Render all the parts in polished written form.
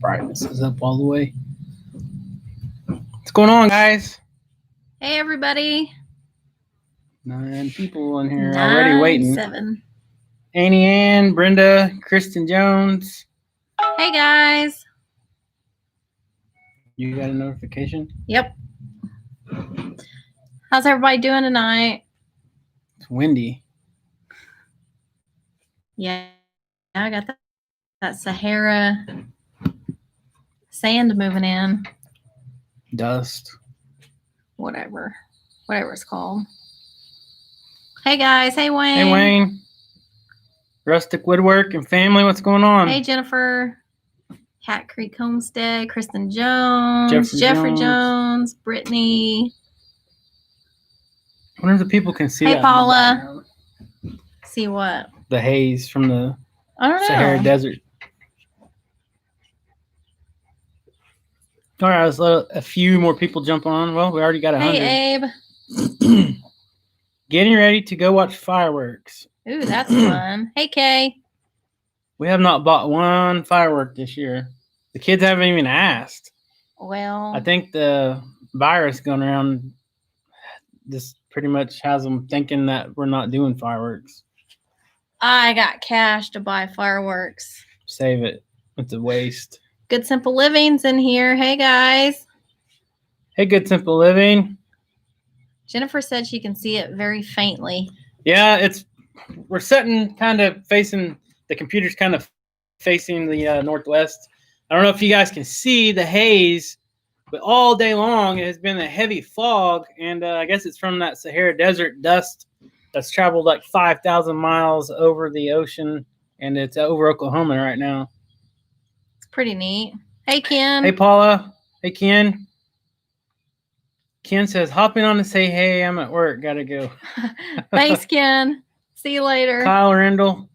Brightness is up all the way. What's going on, guys? Hey, everybody. 9 people in here already waiting. 7. Annie Ann, Brenda, Kristen Jones. Hey, guys. You got a notification? Yep. How's everybody doing tonight? It's windy. Yeah, I got that Sahara sand moving in. Dust. Whatever it's called. Hey, guys. Hey, Wayne. Hey, Wayne. Rustic Woodwork and family, what's going on? Hey, Jennifer. Hat Creek Homestead, Kristen Jones, Jeffrey Jones, Brittany. I wonder if the people can see Hey, that. Paula. See what? The haze from the Sahara know. Desert. All right, let's let a few more people jump on. Well, we already got 100. Hey, Abe. Getting ready to go watch fireworks. Ooh, that's fun. Hey, Kay. We have not bought one firework this year. The kids haven't even asked. Well, I think the virus going around just pretty much has them thinking that we're not doing fireworks. I got cash to buy fireworks. Save it. It's a waste. Good Simple Living's in here. Hey, guys. Hey, Good Simple Living. Jennifer said she can see it very faintly. Yeah, we're sitting kind of facing, the computer's kind of facing the northwest. I don't know if you guys can see the haze, but all day long it has been a heavy fog, and I guess it's from that Sahara Desert dust that's traveled like 5,000 miles over the ocean, and it's over Oklahoma right now. It's pretty neat. Hey, Ken. Hey, Paula. Hey, Ken. Ken says, hopping on to say, hey, I'm at work. Got to go. Thanks, Ken. See you later. Kyle Randall.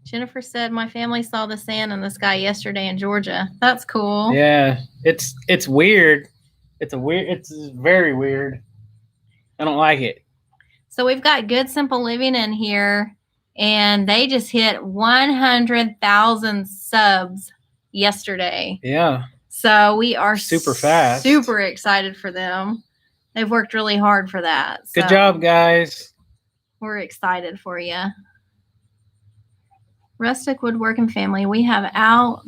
Jennifer said, my family saw the sand in the sky yesterday in Georgia. That's cool. Yeah, it's weird. It's very weird. I don't like it. So we've got Good Simple Living in here, and they just hit 100,000 subs yesterday. Yeah. So we are super fast. Super excited for them. They've worked really hard for that. Good job, guys. We're excited for you. Rustic Woodwork and family, we have out.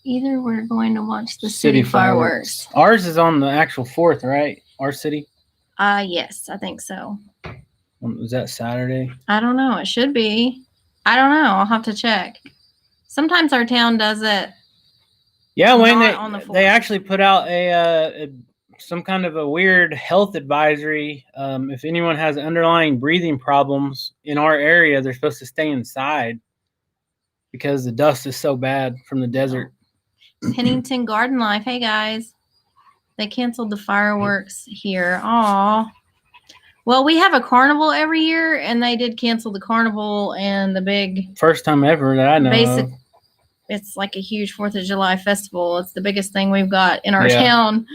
Either we're going to watch the city fireworks. Ours is on the actual 4th, right? Our city? Yes, I think so. Was that Saturday? I don't know. It should be. I don't know. I'll have to check. Sometimes our town does it. Yeah, when they actually put out some kind of a weird health advisory. If anyone has underlying breathing problems in our area, they're supposed to stay inside because the dust is so bad from the desert. Pennington Garden Life. Hey, guys. They canceled the fireworks here. Aw. Well, we have a carnival every year, and they did cancel the carnival and the big... First time ever that I know of. It's like a huge 4th of July festival. It's the biggest thing we've got in our town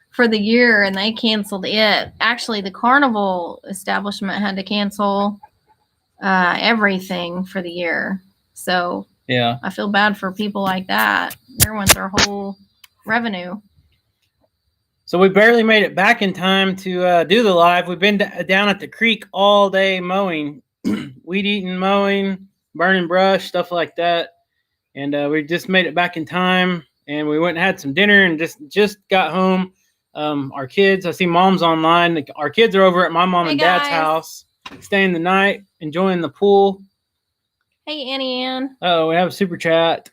for the year, and they canceled it. Actually, the carnival establishment had to cancel everything for the year. So yeah, I feel bad for people like that. There went their whole revenue. So we barely made it back in time to do the live. We've been down at the creek all day mowing, weed eating, mowing, burning brush, stuff like that. And we just made it back in time, and we went and had some dinner and just got home. Our kids, I see mom's online. Our kids are over at my mom and dad's house, staying the night, enjoying the pool. Hey, Annie Ann. Oh, we have a super chat.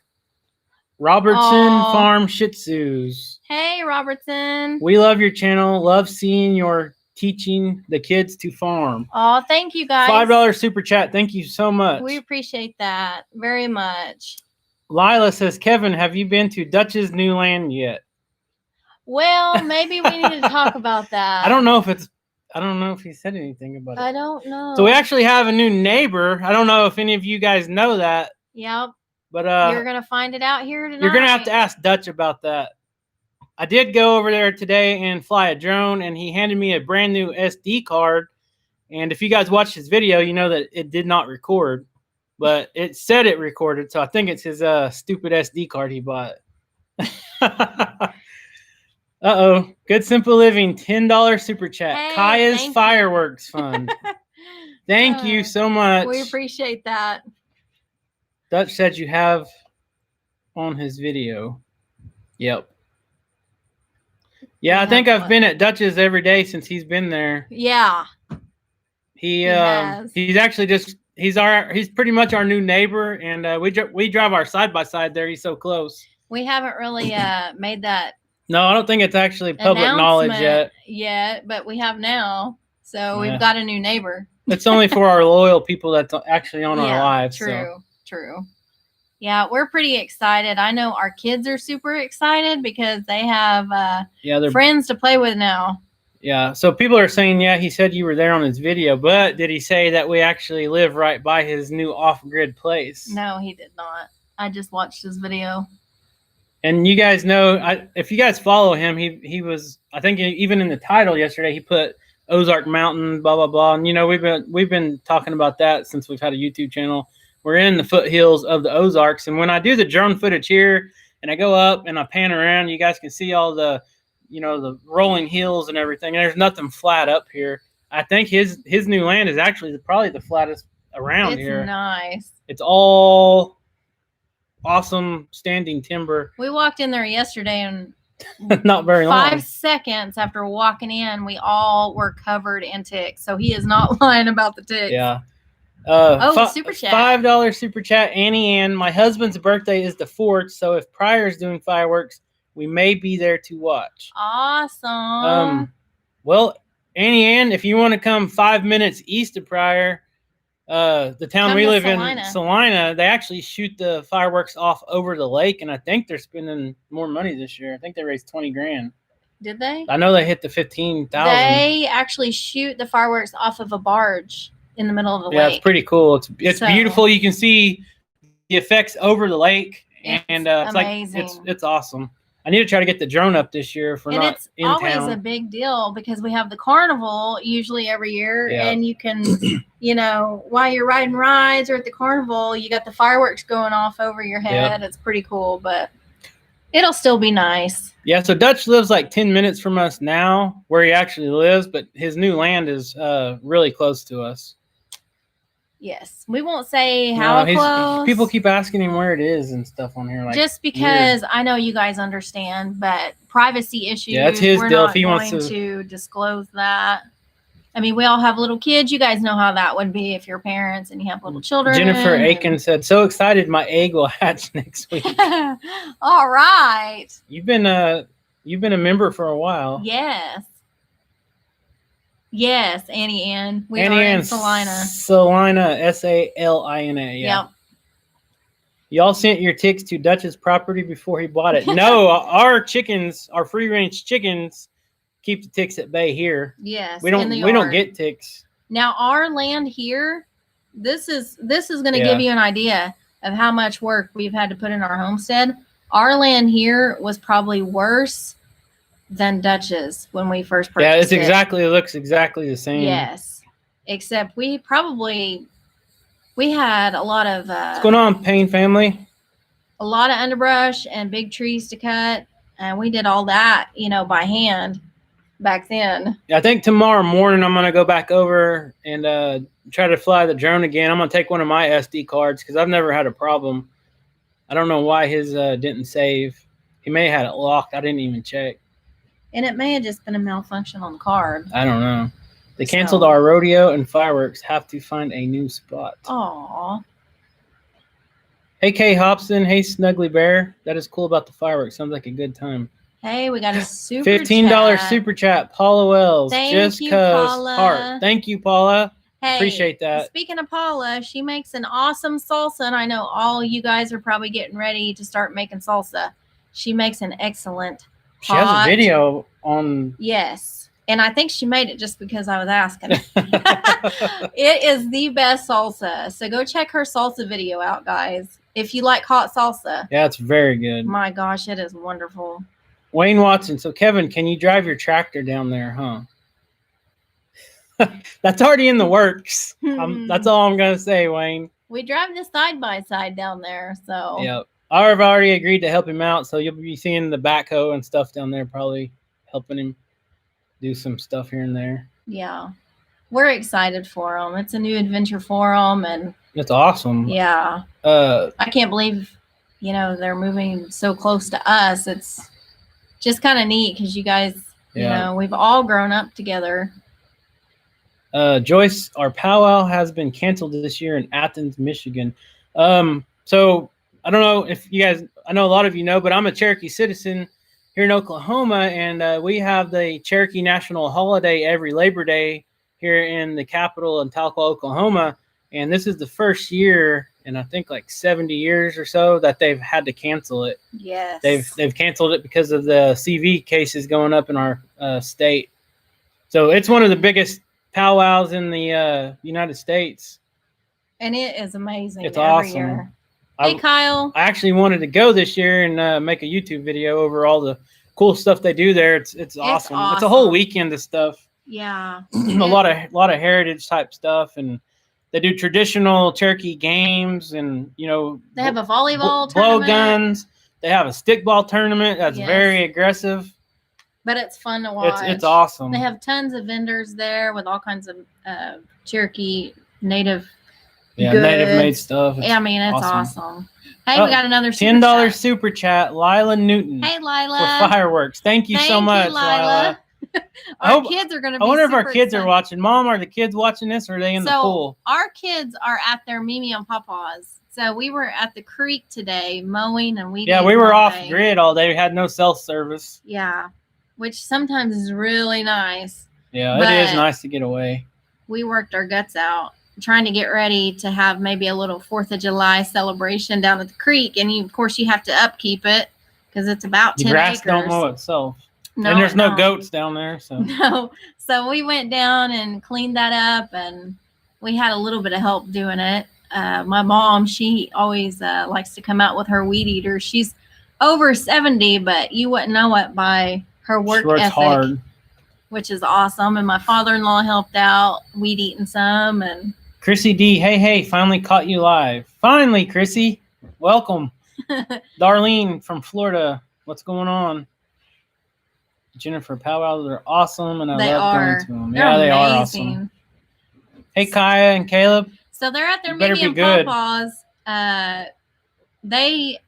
Robertson Farm Shih Tzus. Hey, Robertson. We love your channel. Love seeing your teaching the kids to farm. Oh, thank you, guys. $5 super chat. Thank you so much. We appreciate that very much. Lila says, Kevin, have you been to Dutch's new land yet? Well, maybe we need to talk about that. I don't know if he said anything about it. I don't know. So we actually have a new neighbor. I don't know if any of you guys know that. Yep. But you're gonna find it out here tonight. You're gonna have to ask Dutch about that. I did go over there today and fly a drone, and he handed me a brand new SD card. And if you guys watched his video, you know that it did not record. but it said it recorded, so I think it's his stupid SD card he bought. Uh-oh. Good Simple Living, $10 super chat. Hey, Kaya's thank you. Fireworks Fund. Thank you so much. We appreciate that. Dutch said you have on his video. Yep. Yeah, I think I've been at Dutch's every day since he's been there. Yeah. He's actually just he's pretty much our new neighbor, and we drive our side by side there. He's so close. We haven't really made that. No, I don't think it's actually public knowledge yet. But we have now. So we've got a new neighbor. It's only for our loyal people that's actually on our lives. True. Yeah, we're pretty excited. I know our kids are super excited because they have friends to play with now. Yeah, so people are saying, he said you were there on his video, but did he say that we actually live right by his new off-grid place? No, he did not. I just watched his video. And you guys know, if you guys follow him, he was, I think even in the title yesterday, he put Ozark Mountain, blah, blah, blah. And, we've been talking about that since we've had a YouTube channel. We're in the foothills of the Ozarks. And when I do the drone footage here and I go up and I pan around, you guys can see all the, the rolling hills and everything. There's nothing flat up here. I think his new land is actually probably the flattest around here. It's nice. It's all awesome standing timber. We walked in there yesterday and not very long. 5 seconds after walking in, we all were covered in ticks. So he is not lying about the ticks. Yeah. Super chat. $5 super chat. Annie Ann, my husband's birthday is the 4th, so if Pryor's doing fireworks, we may be there to watch. Awesome. Well, Annie Ann, if you want to come 5 minutes east of Pryor, the town we live in, Salina, they actually shoot the fireworks off over the lake, and I think they're spending more money this year. I think they raised $20,000. Did they? I know they hit the 15,000. They actually shoot the fireworks off of a barge in the middle of the lake. Yeah, it's pretty cool. It's beautiful. You can see the effects over the lake, and it's amazing. It's awesome. I need to try to get the drone up this year if we're not in town. It's always a big deal because we have the carnival usually every year, and you can, while you're riding rides or at the carnival, you got the fireworks going off over your head. It's pretty cool, but it'll still be nice. Yeah, so Dutch lives like 10 minutes from us now, where he actually lives, but his new land is really close to us. Yes, we won't say how close. People keep asking him where it is and stuff on here. Just because I know you guys understand, but privacy issues. Yeah, it's his deal. If he wants to disclose that. I mean, we all have little kids. You guys know how that would be if you're parents and you have little children. Jennifer Aiken said, "So excited, my egg will hatch next week." All right. You've been a member for a while. Yes, Annie Ann. We are in Salina. Salina, Salina. Yeah. Yep. Y'all sent your ticks to Dutch's property before he bought it. No, our free range chickens, keep the ticks at bay here. Yes, we don't get ticks. Now our land here, this is going to give you an idea of how much work we've had to put in our homestead. Our land here was probably worse than Dutch's when we first purchased it. It looks exactly the same. Yes, except we had a lot of what's going on, Payne family? A lot of underbrush and big trees to cut, and we did all that by hand back then. I think tomorrow morning I'm gonna go back over and try to fly the drone again. I'm gonna take one of my SD cards because I've never had a problem. I don't know why his didn't save. He may have had it locked. I didn't even check. And it may have just been a malfunction on the card. I don't know. They canceled our rodeo and fireworks. Have to find a new spot. Aw. Hey, Kay Hobson. Hey, Snuggly Bear. That is cool about the fireworks. Sounds like a good time. Hey, we got a super $15 super chat. Paula Wells. Thank you, Paula. Heart. Thank you, Paula. Hey, appreciate that. Speaking of Paula, she makes an awesome salsa, and I know all you guys are probably getting ready to start making salsa. She makes an excellent She has a video on. Yes. And I think she made it just because I was asking. It is the best salsa. So go check her salsa video out, guys. If you like hot salsa. Yeah, it's very good. My gosh, it is wonderful. Wayne Watson. So, Kevin, can you drive your tractor down there, huh? That's already in the works. That's all I'm going to say, Wayne. We drive the side by side down there, so Yeah. I've already agreed to help him out, so you'll be seeing the backhoe and stuff down there, probably helping him do some stuff here and there. yeah, we're excited for them. It's a new adventure for them, and It's awesome. yeah, I can't believe, they're moving so close to us. It's just kind of neat because you guys, we've all grown up together. Joyce, our powwow has been canceled this year in Athens, Michigan. So I don't know if you guys, I know a lot of you know, but I'm a Cherokee citizen here in Oklahoma, and we have the Cherokee National Holiday every Labor Day here in the capital in Tahlequah, Oklahoma. And this is the first year in I think like 70 years or so that they've had to cancel it. Yes. They've canceled it because of the CV cases going up in our state. So it's one of the biggest powwows in the United States. And it is amazing. It's every awesome. year. Hey, Kyle. I actually wanted to go this year and make a YouTube video over all the cool stuff they do there. It's awesome. It's a whole weekend of stuff. Yeah. a lot of heritage type stuff, and they do traditional Cherokee games, and they have a volleyball blow tournament. guns. They have a stickball tournament that's very aggressive. But it's fun to watch. It's awesome. They have tons of vendors there with all kinds of Cherokee native goods. Native made stuff. It's awesome. Hey, we got another $10 super chat. Lila Newton. Hey, Lila. For fireworks. Thank you so much, Lila. Our kids are going to be I wonder if our kids excited. are watching. Mom, are the kids watching this, or are they in the pool? Our kids are at their Mimi and Papa's. So we were at the creek today mowing, and we were off grid all day. We had no cell service. Yeah, which sometimes is really nice. Yeah, it is nice to get away. We worked our guts out trying to get ready to have maybe a little 4th of July celebration down at the creek. And of course you have to upkeep it because it's about 10 acres. The grass don't mow itself. No, and there's no goats down there. So no. So we went down and cleaned that up, and we had a little bit of help doing it. My mom, she always likes to come out with her weed eater. She's over 70, but you wouldn't know it by her work ethic. Hard. Which is awesome. And my father-in-law helped out, weed eating some. And Chrissy D, hey, finally caught you live. Finally, Chrissy. Welcome. Darlene from Florida. What's going on? Jennifer, powwows are awesome, and I love going to them. They're amazing. They are awesome. Hey, Kaya and Caleb. So they're at their Mimi and Papa's. They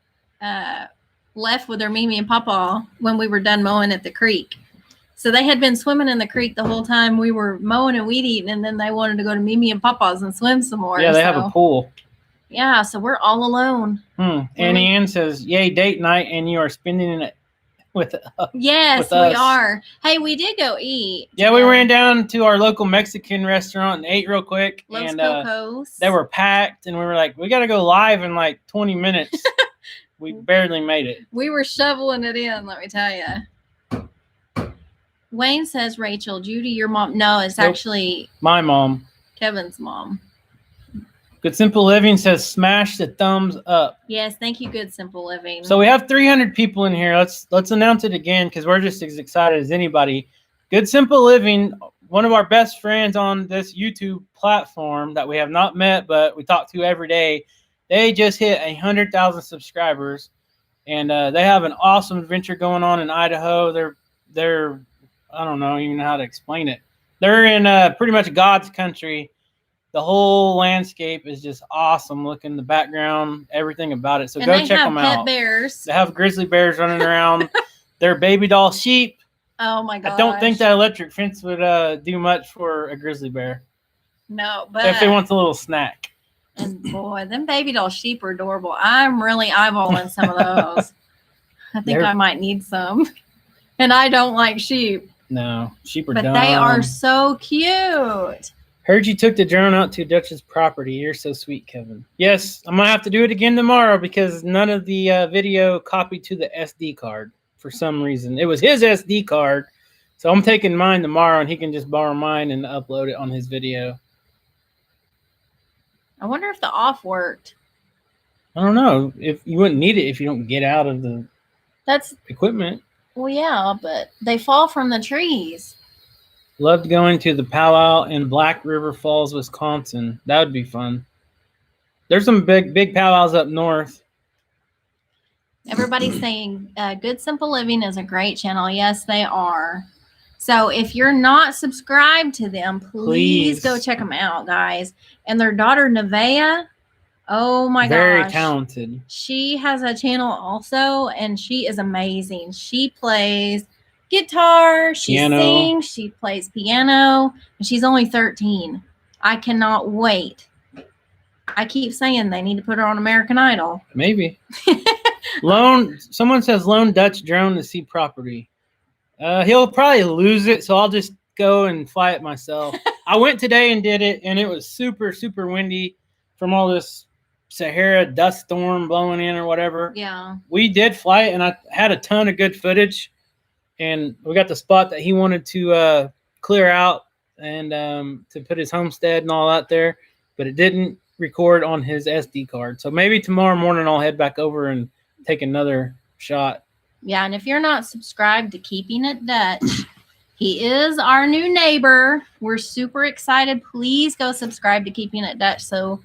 left with their Mimi and Papa when we were done mowing at the creek. So they had been swimming in the creek the whole time we were mowing and weed eating, and then they wanted to go to Mimi and Papa's and swim some more. Yeah, they have a pool. Yeah, so we're all alone. Annie Ann says, yay, date night, and you are spending it with us. Yes, we are. Hey, we did go eat. Yeah, we ran down to our local Mexican restaurant and ate real quick. Los Cocos. They were packed, and we were like, we got to go live in like 20 minutes. We barely made it. We were shoveling it in, let me tell you. Wayne says, Rachel, Judy, your mom. No, it's actually my mom. Kevin's mom. Good Simple Living says, smash the thumbs up. Yes, thank you, Good Simple Living. So we have 300 people in here. Let's announce it again because we're just as excited as anybody. Good Simple Living, one of our best friends on this YouTube platform that we have not met, but we talk to every day. They just hit 100,000 subscribers, and they have an awesome adventure going on in Idaho. They're I don't know even how to explain it. They're in pretty much God's country. The whole landscape is just awesome looking. The background, everything about it. So go check them out. Pet bears. They have grizzly bears running around. They're baby doll sheep. Oh my gosh. I don't think that electric fence would do much for a grizzly bear. No, but if it wants a little snack. And boy, them baby doll sheep are adorable. I'm really eyeballing some of those. I think I might need some. And I don't like sheep. No, sheep are dumb. dumb. But they are so cute. Heard you took the drone out to Dutch's property. You're so sweet, Kevin. Yes, I'm going to have to do it again tomorrow because none of the video copied to the SD card for some reason. It was his SD card. So I'm taking mine tomorrow, and he can just borrow mine and upload it on his video. I wonder if the off worked. I don't know. If you wouldn't need it if you don't get out of the equipment. Well, yeah, but they fall from the trees. Loved going to the powwow in Black River Falls, Wisconsin. That would be fun. There's some big powwows up north. Everybody's saying Good Simple Living is a great channel. Yes, they are. So if you're not subscribed to them, please go check them out, guys. And their daughter, Nevaeh, oh my gosh. Very talented. She has a channel also, and she is amazing. She plays guitar, she sings, she plays piano, and she's only 13. I cannot wait. I keep saying they need to put her on American Idol. Maybe. Someone says loan Dutch drone to see property. He'll probably lose it, so I'll just go and fly it myself. I went today and did it, and it was super, super windy from all this Sahara dust storm blowing in or whatever. Yeah. We did fly it, and I had a ton of good footage, and we got the spot that he wanted to clear out and to put his homestead and all that there, but it didn't record on his SD card. So maybe tomorrow morning I'll head back over and take another shot. Yeah, and if you're not subscribed to Keeping It Dutch, he is our new neighbor. We're super excited. Please go subscribe to Keeping It Dutch so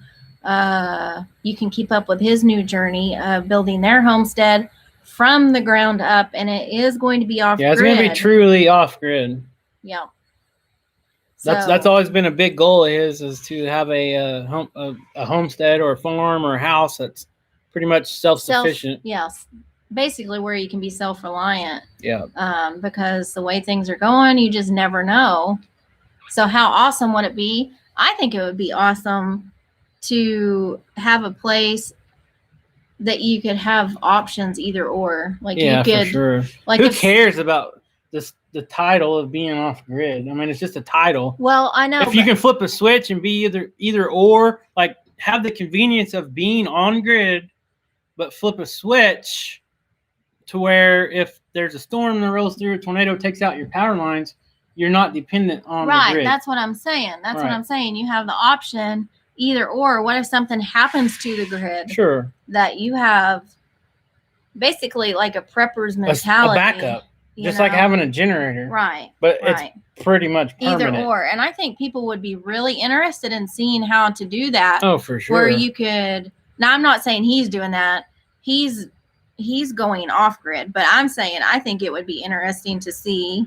you can keep up with his new journey of building their homestead from the ground up, and it is going to be off-grid. Yeah, it's going to be truly off-grid. Yeah. That's always been a big goal of his, is to have a homestead or a farm or a house that's pretty much self-sufficient. Yes. Basically where you can be self-reliant. Yeah. Because the way things are going, you just never know. So how awesome would it be? I think it would be awesome to have a place that you could have options either or. Like you could, for sure. Like who cares about the title of being off grid? I mean, it's just a title. Well, I know. If you can flip a switch and be either or, like have the convenience of being on grid, but flip a switch to where if there's a storm that rolls through, a tornado takes out your power lines, you're not dependent on the grid. That's what I'm saying. That's what I'm saying. You have the option either or. What if something happens to the grid? Sure. That you have basically like a prepper's mentality. A backup. Just like having a generator. Right. But it's pretty much permanent. Either or. And I think people would be really interested in seeing how to do that. Oh, for sure. Where you could, now I'm not saying he's doing that. He's going off grid, but I'm saying I think it would be interesting to see,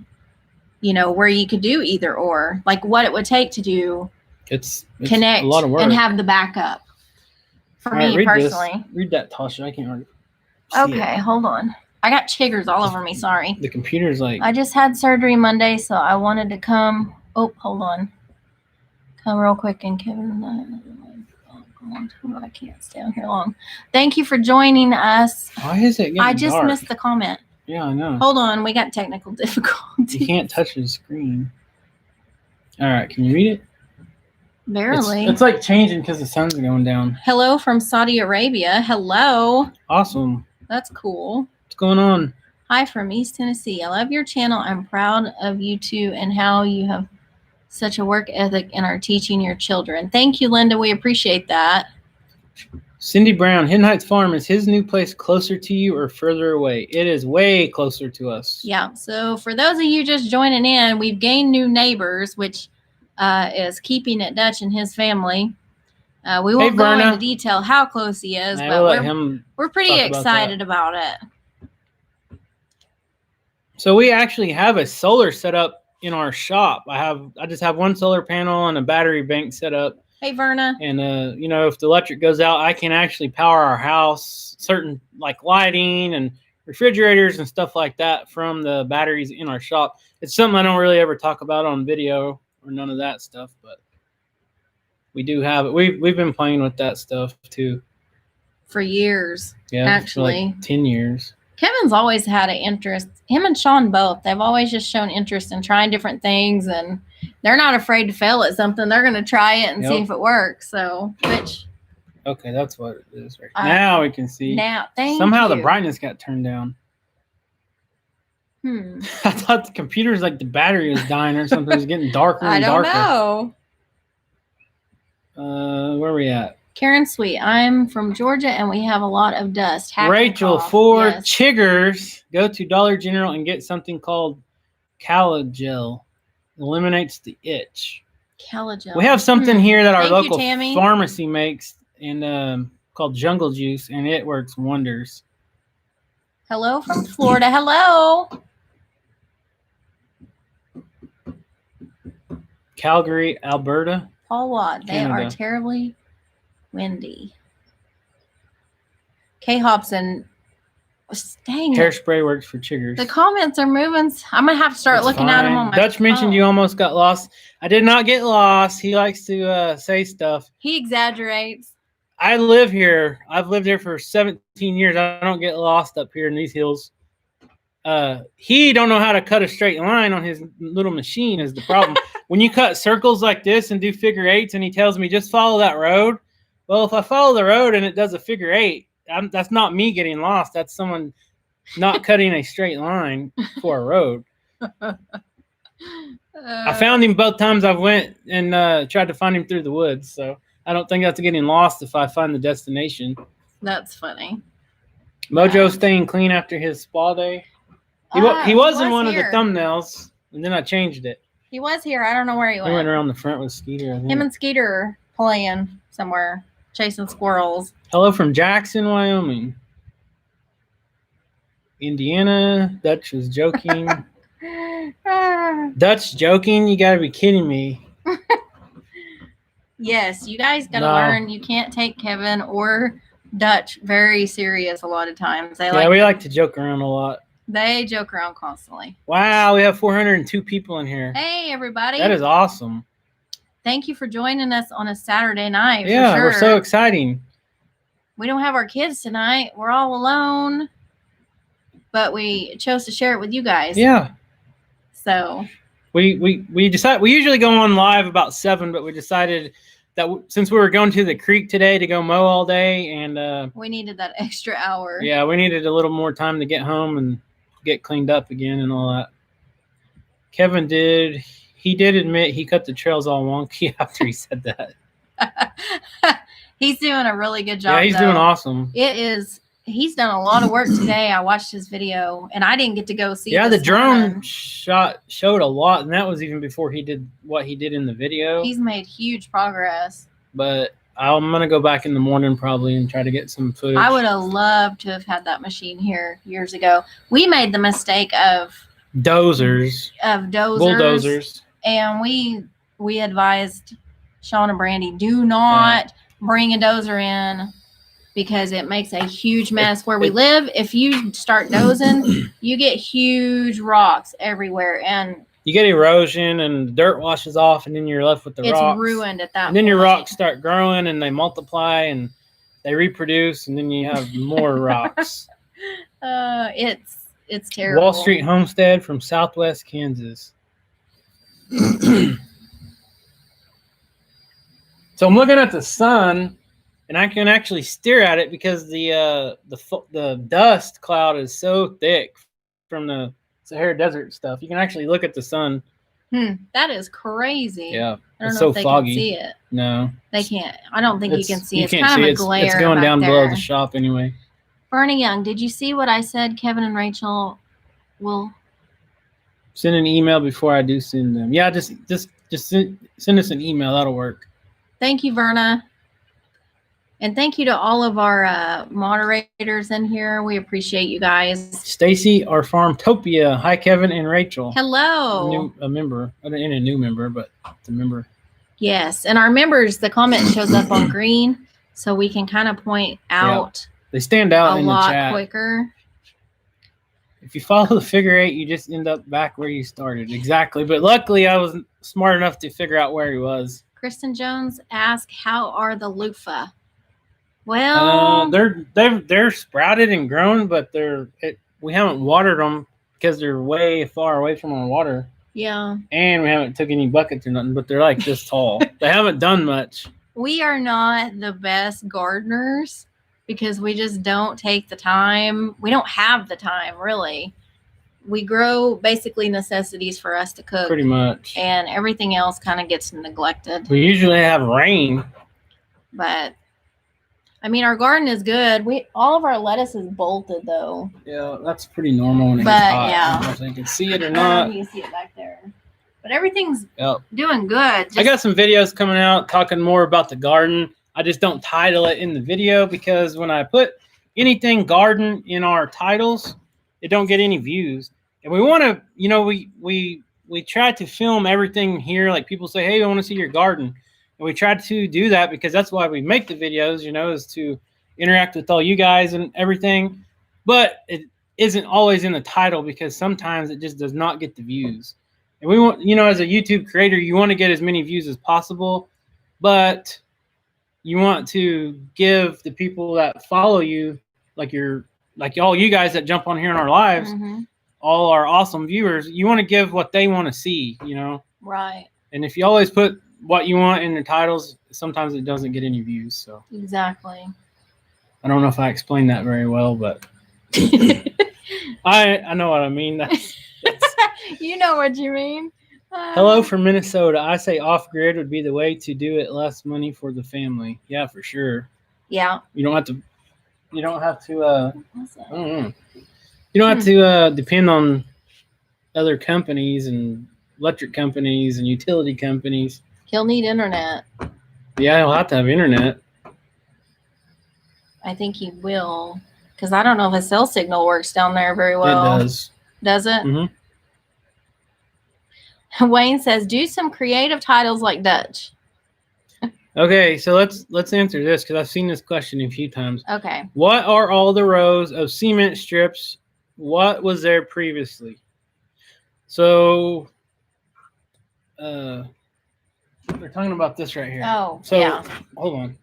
where you could do either or, like what it would take to do. It's connect a lot of work and have the backup. For me personally. Read that, Tasha. I can't hardly see it. Hold on. I got chiggers all over me. Sorry. The computer's like. I just had surgery Monday, so I wanted to come. Oh, hold on. Come real quick and Kevin. I can't stay on here long. Thank you for joining us. Why is it getting I just dark? missed the comment. Yeah, I know. Hold on. We got technical difficulties. You can't touch the screen. All right. Can you read it? Barely. It's like changing because the sun's going down. Hello from Saudi Arabia. Hello. Awesome. That's cool. What's going on? Hi from East Tennessee. I love your channel. I'm proud of you two and how you have such a work ethic and are teaching your children. Thank you, Linda. We appreciate that. Cindy Brown, Hidden Heights Farm, is his new place closer to you or further away? It is way closer to us. Yeah. So for those of you just joining in, we've gained new neighbors, which is Keeping It Dutch and his family. We won't go into detail how close he is, but we're pretty excited about it. So we actually have a solar set up in our shop. I just have one solar panel and a battery bank set up. Hey, Verna. And if the electric goes out, I can actually power our house, certain like lighting and refrigerators and stuff like that from the batteries in our shop. It's something I don't really ever talk about on video or none of that stuff, but we do have it. We've been playing with that stuff too. For years. Yeah, actually. For like 10 years. Kevin's always had an interest. Him and Sean both. They've always just shown interest in trying different things, and they're not afraid to fail at something. They're going to try it and see if it works. So, okay, that's what it is right now. We can see. Somehow the brightness got turned down. I thought the computer's like the battery was dying or something. It was getting darker and darker. I don't know. Where are we at? Karen Sweet, I'm from Georgia and we have a lot of dust. Rachel, for chiggers, go to Dollar General and get something called Calagel. Eliminates the itch. Calagel. We have something here that our local pharmacy makes, and called Jungle Juice, and it works wonders. Hello from Florida. Hello. Calgary, Alberta. Paul Watt. They Canada. are terribly windy. K Hobson. Dang it. Hairspray works for chiggers. The comments are moving. I'm gonna have to start It's looking at them fine. on my Dutch mentioned phone. you almost got lost. I did not get lost. He likes to say stuff. He exaggerates. I live here. I've lived here for 17 years. I don't get lost up here in these hills. He don't know how to cut a straight line on his little machine is the problem. When you cut circles like this and do figure eights, and he tells me just follow that road. Well, if I follow the road and it does a figure eight, that's not me getting lost. That's someone not cutting a straight line for a road. I found him both times I went and tried to find him through the woods. So I don't think that's getting lost if I find the destination. That's funny. Mojo's staying clean after his spa day. He was in one here. of the thumbnails, and then I changed it. He was here. I don't know where he He went. went around the front with Skeeter, I think. Him and Skeeter are playing somewhere, chasing squirrels. Hello from Jackson, Wyoming. Indiana. Dutch was joking. Dutch joking? You gotta be kidding me. Yes, you guys gotta learn. You can't take Kevin or Dutch very serious a lot of times. We like to joke around a lot. They joke around constantly. Wow, we have 402 people in here. Hey, everybody. That is awesome. Thank you for joining us on a Saturday night. Yeah, for sure. we're so exciting. We don't have our kids tonight. We're all alone. But we chose to share it with you guys. Yeah. So we decided we usually go on live about 7, but we decided that since we were going to the creek today to go mow all day, and we needed that extra hour. Yeah, we needed a little more time to get home and get cleaned up again and all that. Kevin did admit he cut the trails all wonky after he said that. He's doing a really good job. Yeah, he's doing awesome. He's done a lot of work today. I watched his video, and I didn't get to go see. Yeah, the drone showed a lot, and that was even before he did what he did in the video. He's made huge progress. But I'm going to go back in the morning probably and try to get some footage. I would have loved to have had that machine here years ago. We made the mistake of dozers. Bulldozers. And we advised Sean and Brandy, do not bring a dozer in because it makes a huge mess where we live. If you start dozing, you get huge rocks everywhere. And you get erosion and the dirt washes off, and then you're left with the rocks. It's ruined at that point. And then your rocks start growing and they multiply and they reproduce, and then you have more rocks. It's terrible. Wall Street Homestead from Southwest Kansas. So I'm looking at the sun, and I can actually stare at it because the dust cloud is so thick from the Sahara Desert stuff. You can actually look at the sun. That is crazy. Yeah, I don't it's know so if they foggy. can see it. No, they can't. I don't think you can see it. It's can't kind see of a it. glare. It's going down back below there. the shop anyway. Bernie Young, did you see what I said? Kevin and Rachel will send an email before I do send them. Yeah, just send us an email. That'll work. Thank you, Verna. And thank you to all of our moderators in here. We appreciate you guys. Stacy, our Farmtopia. Hi, Kevin and Rachel. Hello. A member. And a new member, but it's a member. Yes. And our members, the comment shows up on green, so we can kind of point out they stand out in the chat. A lot quicker. If you follow the figure eight, you just end up back where you started. Exactly. But luckily, I was smart enough to figure out where he was. Kristen Jones asked, how are the loofah? Well, they're sprouted and grown, but we haven't watered them because they're way far away from our water. Yeah. And we haven't took any buckets or nothing, but they're like this tall. They haven't done much. We are not the best gardeners because we just don't take the time. We don't have the time, really. We grow basically necessities for us to cook. Pretty much. And everything else kind of gets neglected. We usually have rain. But I mean, our garden is good. All of our lettuce is bolted, though. Yeah, that's pretty normal when it gets hot. Yeah. I don't know if you can see it or I not. don't know if you can see it back there. But everything's doing good. I got some videos coming out talking more about the garden. I just don't title it in the video because when I put anything garden in our titles, it don't get any views. And we want to, we try to film everything here. Like people say, hey, I want to see your garden. And we try to do that because that's why we make the videos, is to interact with all you guys and everything. But it isn't always in the title because sometimes it just does not get the views. And we want, as a YouTube creator, you want to get as many views as possible, but you want to give the people that follow you, like all you guys that jump on here in our lives, all our awesome viewers, you want to give what they want to see, Right. And if you always put what you want in the titles, sometimes it doesn't get any views. So exactly. I don't know if I explained that very well, but I know what I mean. That's you know what you mean. Hello from Minnesota. I say off-grid would be the way to do it. Less money for the family. Yeah, for sure. Yeah. You don't have to. I don't know. You don't have to depend on other companies and electric companies and utility companies. He'll need internet. Yeah, he'll have to have internet. I think he will, because I don't know if his cell signal works down there very well. It does. Does it? Mm-hmm. Wayne says, do some creative titles like Dutch. Okay, so let's answer this because I've seen this question a few times. Okay. What are all the rows of cement strips? What was there previously? So, they're talking about this right here. Oh, so yeah. Hold on.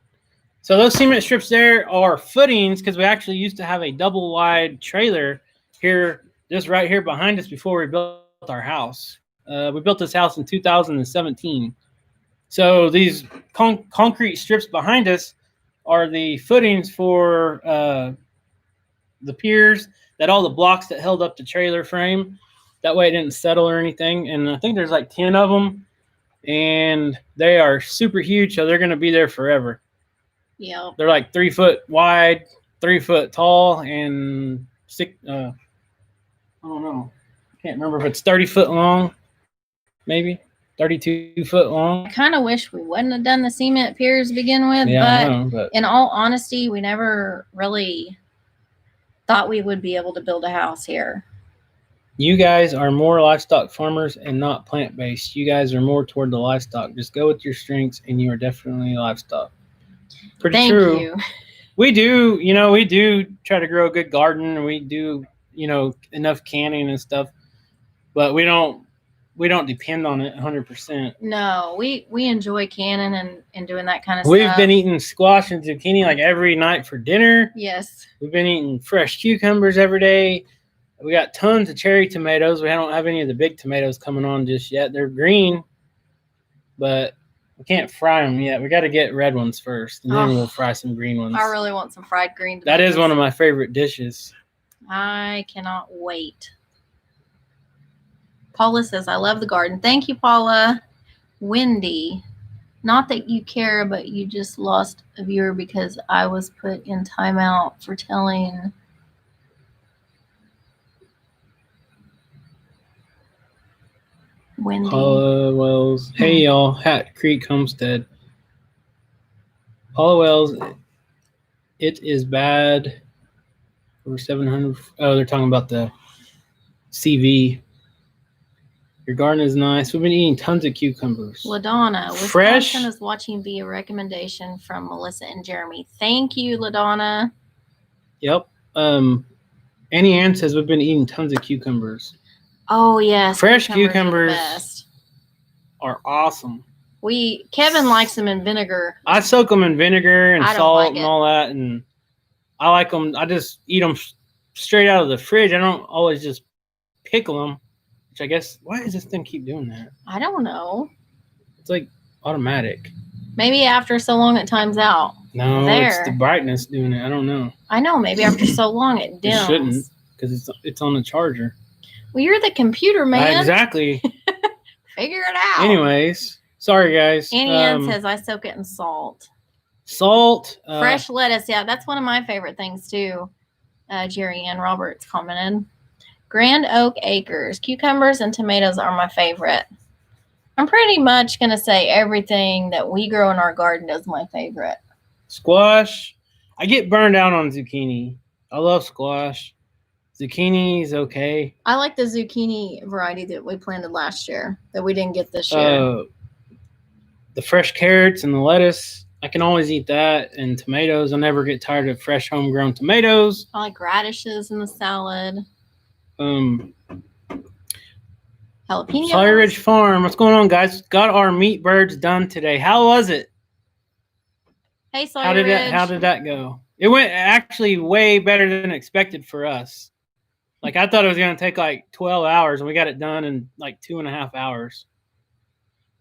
So those cement strips there are footings because we actually used to have a double wide trailer here, just right here behind us before we built our house. We built this house in 2017. So these concrete strips behind us are the footings for the piers, that all the blocks that held up the trailer frame. That way it didn't settle or anything. And I think there's like 10 of them. And they are super huge, so they're going to be there forever. Yeah. They're like 3 foot wide, 3 foot tall, and I don't know. I can't remember if it's 30 foot long. Maybe 32 foot long. I kind of wish we wouldn't have done the cement piers to begin with, but in all honesty, we never really thought we would be able to build a house here. You guys are more livestock farmers and not plant-based. You guys are more toward the livestock. Just go with your strengths, and you are definitely livestock. Pretty true. Thank you. We do try to grow a good garden, and we do, enough canning and stuff, but we don't depend on it 100%. No, we enjoy canning and doing that kind of We've stuff. been eating squash and zucchini like every night for dinner. Yes. We've been eating fresh cucumbers every day. We got tons of cherry tomatoes. We don't have any of the big tomatoes coming on just yet. They're green, but we can't fry them yet. We got to get red ones first, and then we'll fry some green ones. I really want some fried green tomatoes. That is one of my favorite dishes. I cannot wait. Paula says, I love the garden. Thank you, Paula. Wendy, not that you care, but you just lost a viewer because I was put in timeout for telling. Wendy. Paula Wells. Hey, y'all. Hat Creek Homestead. Paula Wells. It is bad. Over 700. Oh, they're talking about the CV. Your garden is nice. We've been eating tons of cucumbers. LaDonna. Fresh. Wisconsin is watching via recommendation from Melissa and Jeremy. Thank you, LaDonna. Yep. Annie Ann says we've been eating tons of cucumbers. Oh, yes. Fresh cucumbers are awesome. Kevin likes them in vinegar. I soak them in vinegar and salt and all that, and I like them. I just eat them straight out of the fridge. I don't always just pickle them, which I guess, why does this thing keep doing that? I don't know. It's like automatic. Maybe after so long it times out. No, it's the brightness doing it. I don't know. I know. Maybe after so long it dims. It shouldn't, because it's on the charger. Well, you're the computer man. Exactly. Figure it out. Anyways, sorry guys. Annie Ann says I soak it in salt. Salt. Fresh lettuce. Yeah, that's one of my favorite things too. Jerry Ann Roberts commented. Grand Oak Acres. Cucumbers and tomatoes are my favorite. I'm pretty much going to say everything that we grow in our garden is my favorite. Squash. I get burned out on zucchini. I love squash. Zucchini is okay. I like the zucchini variety that we planted last year that we didn't get this year. The fresh carrots and the lettuce, I can always eat that. And tomatoes, I never get tired of fresh homegrown tomatoes. I like radishes in the salad. Jalapenos. Sawyer Ridge Farm. What's going on, guys? Got our meat birds done today. How was it? Hey, Sawyer Ridge. How did that go? It went actually way better than expected for us. Like, I thought it was going to take like 12 hours, and we got it done in like 2.5 hours.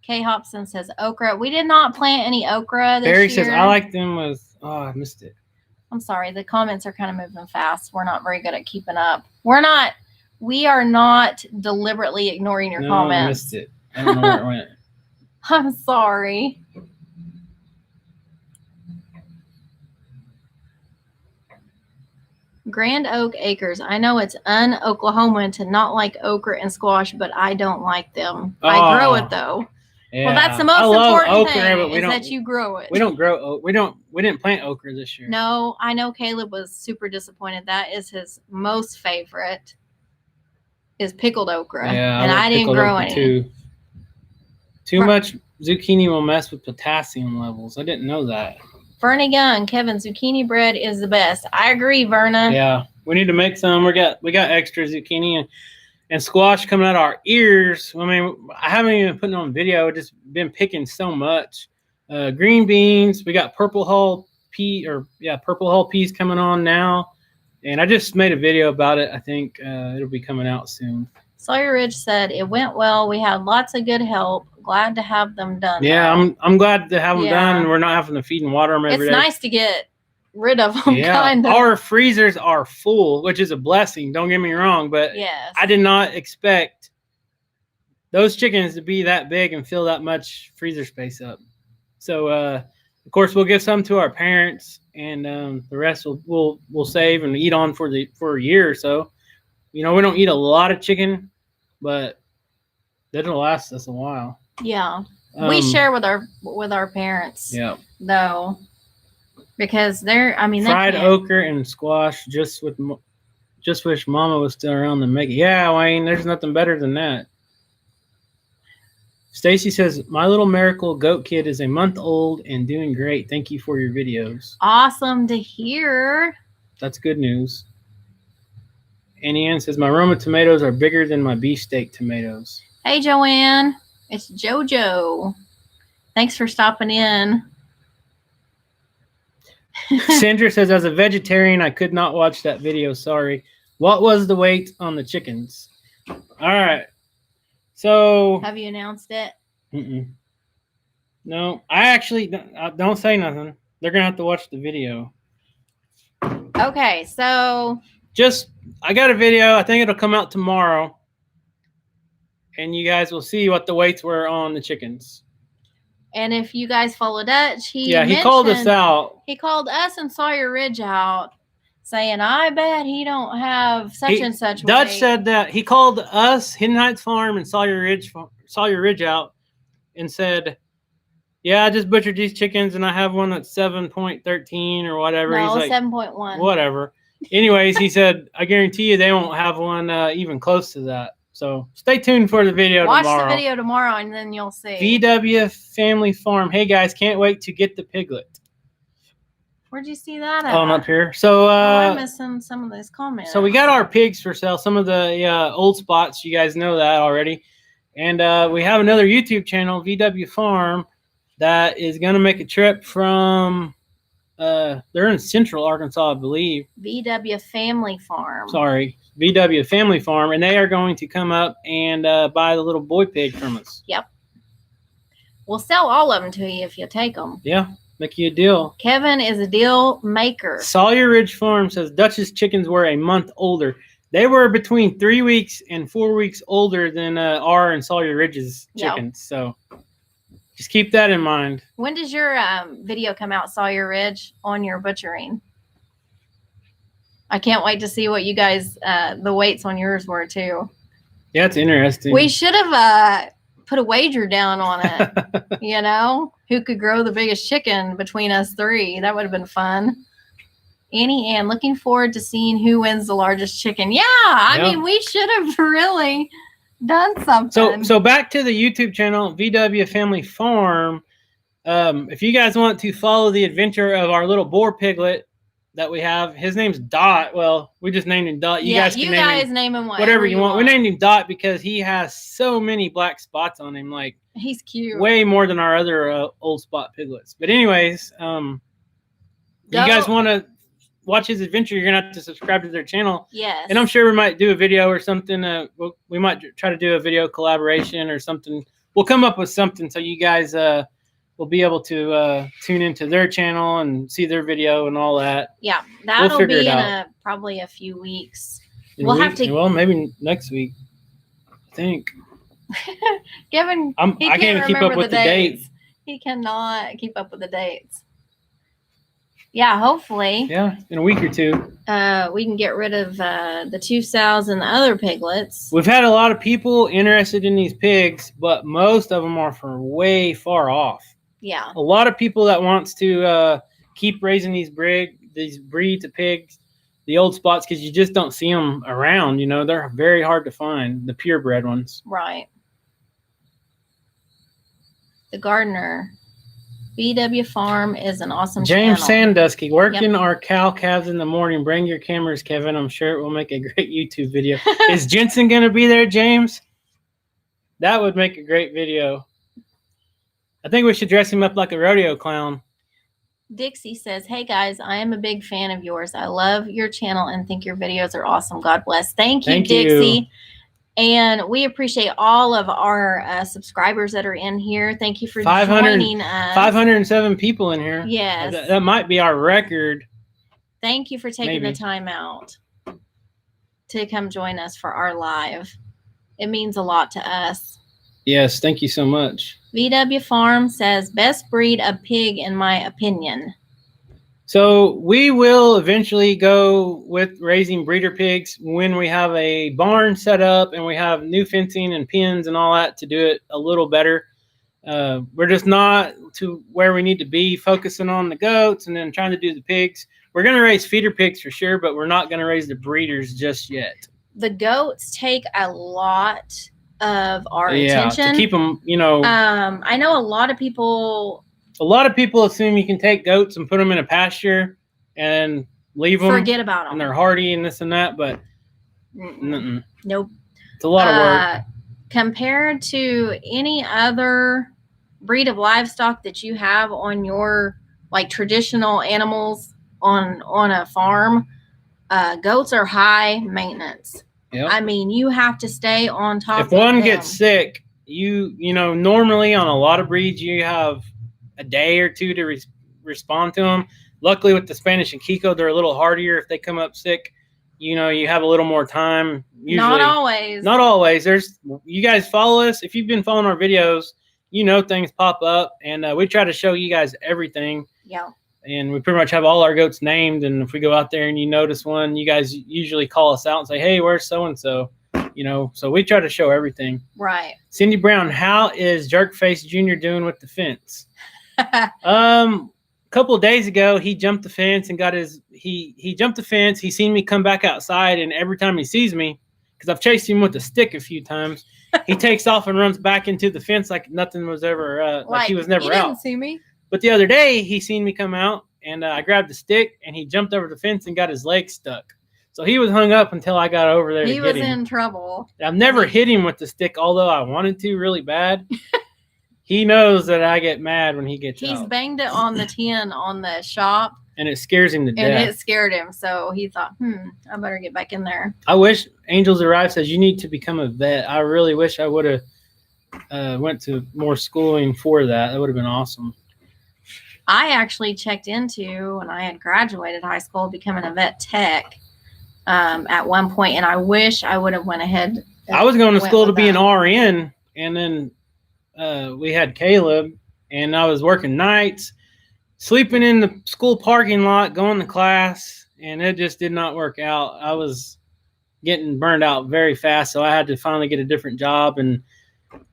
Kay Hobson says okra. We did not plant any okra this Barry year. says, I like them with, I missed it. I'm sorry. The comments are kind of moving fast. We're not very good at keeping up. We are not deliberately ignoring your comments. I missed it. I don't know where it went. I'm sorry. Grand Oak Acres. I know it's un-Oklahoman to not like okra and squash, but I don't like them. I grow it though. Yeah. Well, that's the most important thing but is that you grow it. We don't grow. We didn't plant okra this year. No, I know Caleb was super disappointed. That is his most favorite. Is pickled okra. Yeah, and I didn't grow any. Too much zucchini will mess with potassium levels. I didn't know that. Verna Young, Kevin, zucchini bread is the best. I agree, Verna. Yeah, we need to make some. We got extra zucchini and squash coming out of our ears. I mean, I haven't even put it on video. I've just been picking so much. Green beans. We got purple hull peas coming on now. And I just made a video about it. I think it'll be coming out soon. Sawyer Ridge said it went well. We had lots of good help. Glad to have them done. Yeah, I'm glad to have them done, and we're not having to feed and water them every day. It's nice to get rid of them. Yeah, kind of. Our freezers are full, which is a blessing. Don't get me wrong, but yes. I did not expect those chickens to be that big and fill that much freezer space up. So, of course, we'll give some to our parents, and the rest we'll save and eat on for a year or so. You know, we don't eat a lot of chicken, but that'll last us a while. Yeah, we share with our parents. Yeah, though, because fried okra and squash. Just wish Mama was still around to make it. Yeah, Wayne, there's nothing better than that. Stacy says, my little miracle goat kid is a month old and doing great. Thank you for your videos. Awesome to hear. That's good news. Annie Ann says, my Roma tomatoes are bigger than my beefsteak tomatoes. Hey, Joanne. It's JoJo. Thanks for stopping in. Sandra says, as a vegetarian, I could not watch that video. Sorry. What was the weight on the chickens? All right. So. Have you announced it? No, I actually don't say nothing. They're going to have to watch the video. Okay. So. I got a video. I think it'll come out tomorrow. And you guys will see what the weights were on the chickens. And if you guys follow Dutch, he called us out. He called us and Sawyer Ridge out, saying, I bet he don't have such and such Dutch weight. said that he called us, Hidden Heights Farm and Sawyer Ridge out and said, yeah, I just butchered these chickens and I have one that's 7.13 or whatever. No, he's like, 7.1. Whatever. Anyways, he said, I guarantee you they won't have one even close to that. So stay tuned for the video tomorrow. Watch the video tomorrow and then you'll see. VW Family Farm. Hey, guys, can't wait to get the piglet. Where'd you see that at? Oh, I'm up here. So I'm missing some of those comments. So we got our pigs for sale. Some of the old spots. You guys know that already. And we have another YouTube channel, VW Farm, that is going to make a trip from they're in Central Arkansas, I believe. VW Family Farm. Sorry. VW Family Farm, and they are going to come up and buy the little boy pig from us. Yep. We'll sell all of them to you if you take them. Yeah, make you a deal. Kevin is a deal maker. Sawyer Ridge Farm says Dutch's chickens were a month older. They were between 3 weeks and 4 weeks older than our and Sawyer Ridge's chickens. So just keep that in mind. When does your video come out, Sawyer Ridge, on your butchering? I can't wait to see what you guys, the weights on yours were too. Yeah, it's interesting. We should have put a wager down on it. You know, who could grow the biggest chicken between us three? That would have been fun. Annie Ann, looking forward to seeing who wins the largest chicken. Yeah, I mean, we should have really done something. So back to the YouTube channel, VW Family Farm. If you guys want to follow the adventure of our little boar piglet that we have, his name's Dot. Well, we just named him Dot. You guys can name him whatever you want. We named him Dot because he has so many black spots on him. Like, he's cute. Way more than our other old spot piglets. But anyways, you guys want to watch his adventure, you're gonna have to subscribe to their channel. Yes. And I'm sure we might do a video or something. We might try to do a video collaboration or something. We'll come up with something so you guys will be able to tune into their channel and see their video and all that. Yeah, that'll be in probably a few weeks. Well, maybe next week. I think. Kevin, I can't even keep up with the dates. He cannot keep up with the dates. Yeah, hopefully. Yeah, in a week or two. We can get rid of the 2 sows and the other piglets. We've had a lot of people interested in these pigs, but most of them are from way far off. Yeah. A lot of people that wants to keep raising these breeds of pigs, the old spots, because you just don't see them around. You know, they're very hard to find, the purebred ones. Right. The gardener. BW Farm is an awesome James channel. Sandusky, working our cow calves in the morning. Bring your cameras, Kevin. I'm sure it will make a great YouTube video. Is Jensen going to be there, James? That would make a great video. I think we should dress him up like a rodeo clown. Dixie says, hey guys, I am a big fan of yours. I love your channel and think your videos are awesome. God bless. Thank you, Dixie. And we appreciate all of our subscribers that are in here. Thank you for joining us. 507 people in here. Yes. That might be our record. Thank you for taking the time out to come join us for our live. It means a lot to us. Yes, thank you so much. VW Farm says, best breed of pig in my opinion. So we will eventually go with raising breeder pigs when we have a barn set up and we have new fencing and pens and all that to do it a little better. We're just not to where we need to be, focusing on the goats and then trying to do the pigs. We're going to raise feeder pigs for sure, but we're not going to raise the breeders just yet. The goats take a lot of our attention. To keep them, you know. I know a lot of people assume you can take goats and put them in a pasture and leave them. Forget about them. And they're hardy and this and that, but nope. It's a lot of work. Compared to any other breed of livestock that you have on your like traditional animals on a farm, goats are high maintenance. Yep. I mean, you have to stay on top of them. If one gets sick, you know, normally on a lot of breeds, you have a day or two to respond to them. Luckily with the Spanish and Kiko, they're a little hardier. If they come up sick, you know, you have a little more time. Usually, not always. You guys follow us. If you've been following our videos, you know things pop up, and we try to show you guys everything. Yeah. And we pretty much have all our goats named. And if we go out there and you notice one, you guys usually call us out and say, "Hey, where's so and so?" You know, so we try to show everything. Right. Cindy Brown, how is Jerkface Jr. doing with the fence? A couple of days ago, he jumped the fence and got he jumped the fence. He seen me come back outside, and every time he sees me, because I've chased him with a stick a few times, he takes off and runs back into the fence like nothing was ever like he was never out. He didn't see me. But the other day, he seen me come out, and I grabbed the stick, and he jumped over the fence and got his leg stuck. So he was hung up until I got over there. He was in trouble. I've never hit him with the stick, although I wanted to really bad. He knows that I get mad when he gets out. He's banged it on the tin on the shop. And it scares him to death. And it scared him. So he thought, I better get back in there. I wish Angels Arrive says you need to become a vet. I really wish I would have went to more schooling for that. That would have been awesome. I actually checked into, when I had graduated high school, becoming a vet tech at one point. And I wish I would have went ahead. I was going to school to be an RN. And then we had Caleb, and I was working nights, sleeping in the school parking lot, going to class, and it just did not work out. I was getting burned out very fast, so I had to finally get a different job, and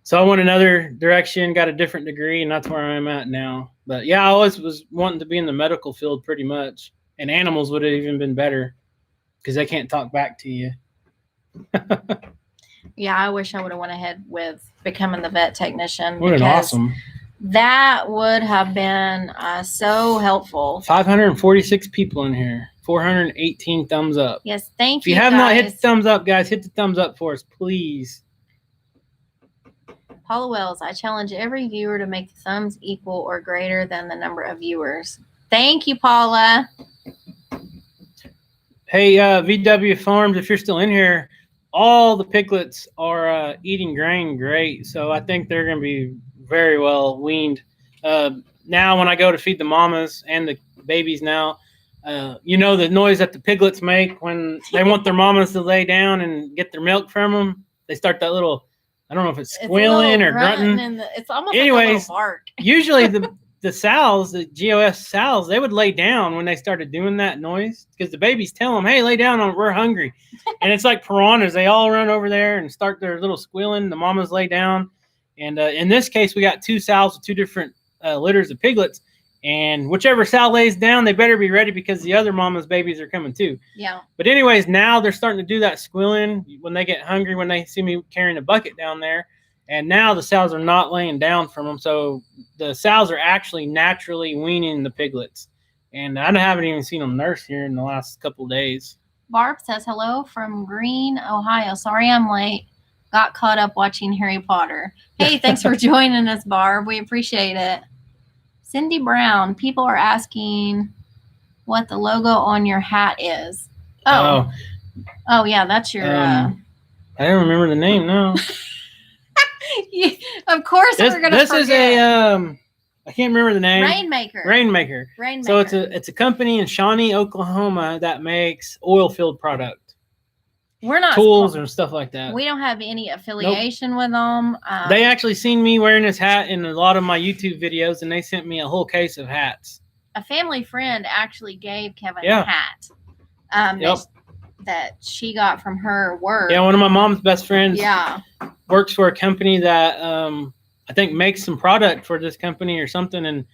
So I went another direction, got a different degree, and that's where I'm at now. But yeah, I always was wanting to be in the medical field pretty much. And animals would have even been better because they can't talk back to you. Yeah, I wish I would have went ahead with becoming the vet technician. What an awesome. That would have been so helpful. 546 people in here. 418 thumbs up. Yes, thank If you have not hit the thumbs up, guys, hit the thumbs up for us, please. Paula Wells, I challenge every viewer to make the thumbs equal or greater than the number of viewers. Thank you, Paula. Hey, VW Farms, if you're still in here, all the piglets are eating grain great. So I think they're going to be very well weaned. Now when I go to feed the mamas and the babies now, you know the noise that the piglets make when they want their mamas to lay down and get their milk from them. They start that little, I don't know if it's squealing or grunting. It's almost like a little bark. Usually the sows, the GOS sows, they would lay down when they started doing that noise because the babies tell them, hey, lay down, we're hungry. And it's like piranhas. They all run over there and start their little squealing. The mamas lay down. And in this case, we got 2 sows with 2 different litters of piglets. And whichever sow lays down, they better be ready because the other mama's babies are coming too. Yeah. But anyways, now they're starting to do that squealing when they get hungry, when they see me carrying a bucket down there. And now the sows are not laying down from them. So the sows are actually naturally weaning the piglets. And I haven't even seen them nurse here in the last couple of days. Barb says, hello from Green, Ohio. Sorry I'm late. Got caught up watching Harry Potter. Hey, thanks for joining us, Barb. We appreciate it. Cindy Brown, people are asking what the logo on your hat is. Oh yeah, that's your... I don't remember the name, no. Yeah, of course we're going to forget. This is a... I can't remember the name. Rainmaker. So it's a company in Shawnee, Oklahoma that makes oil field product. We're not tools and stuff like that. We don't have any affiliation with them. They actually seen me wearing this hat in a lot of my YouTube videos, and they sent me a whole case of hats. A family friend actually gave Kevin a hat that she got from her work. Yeah, one of my mom's best friends works for a company that I think makes some product for this company or something, and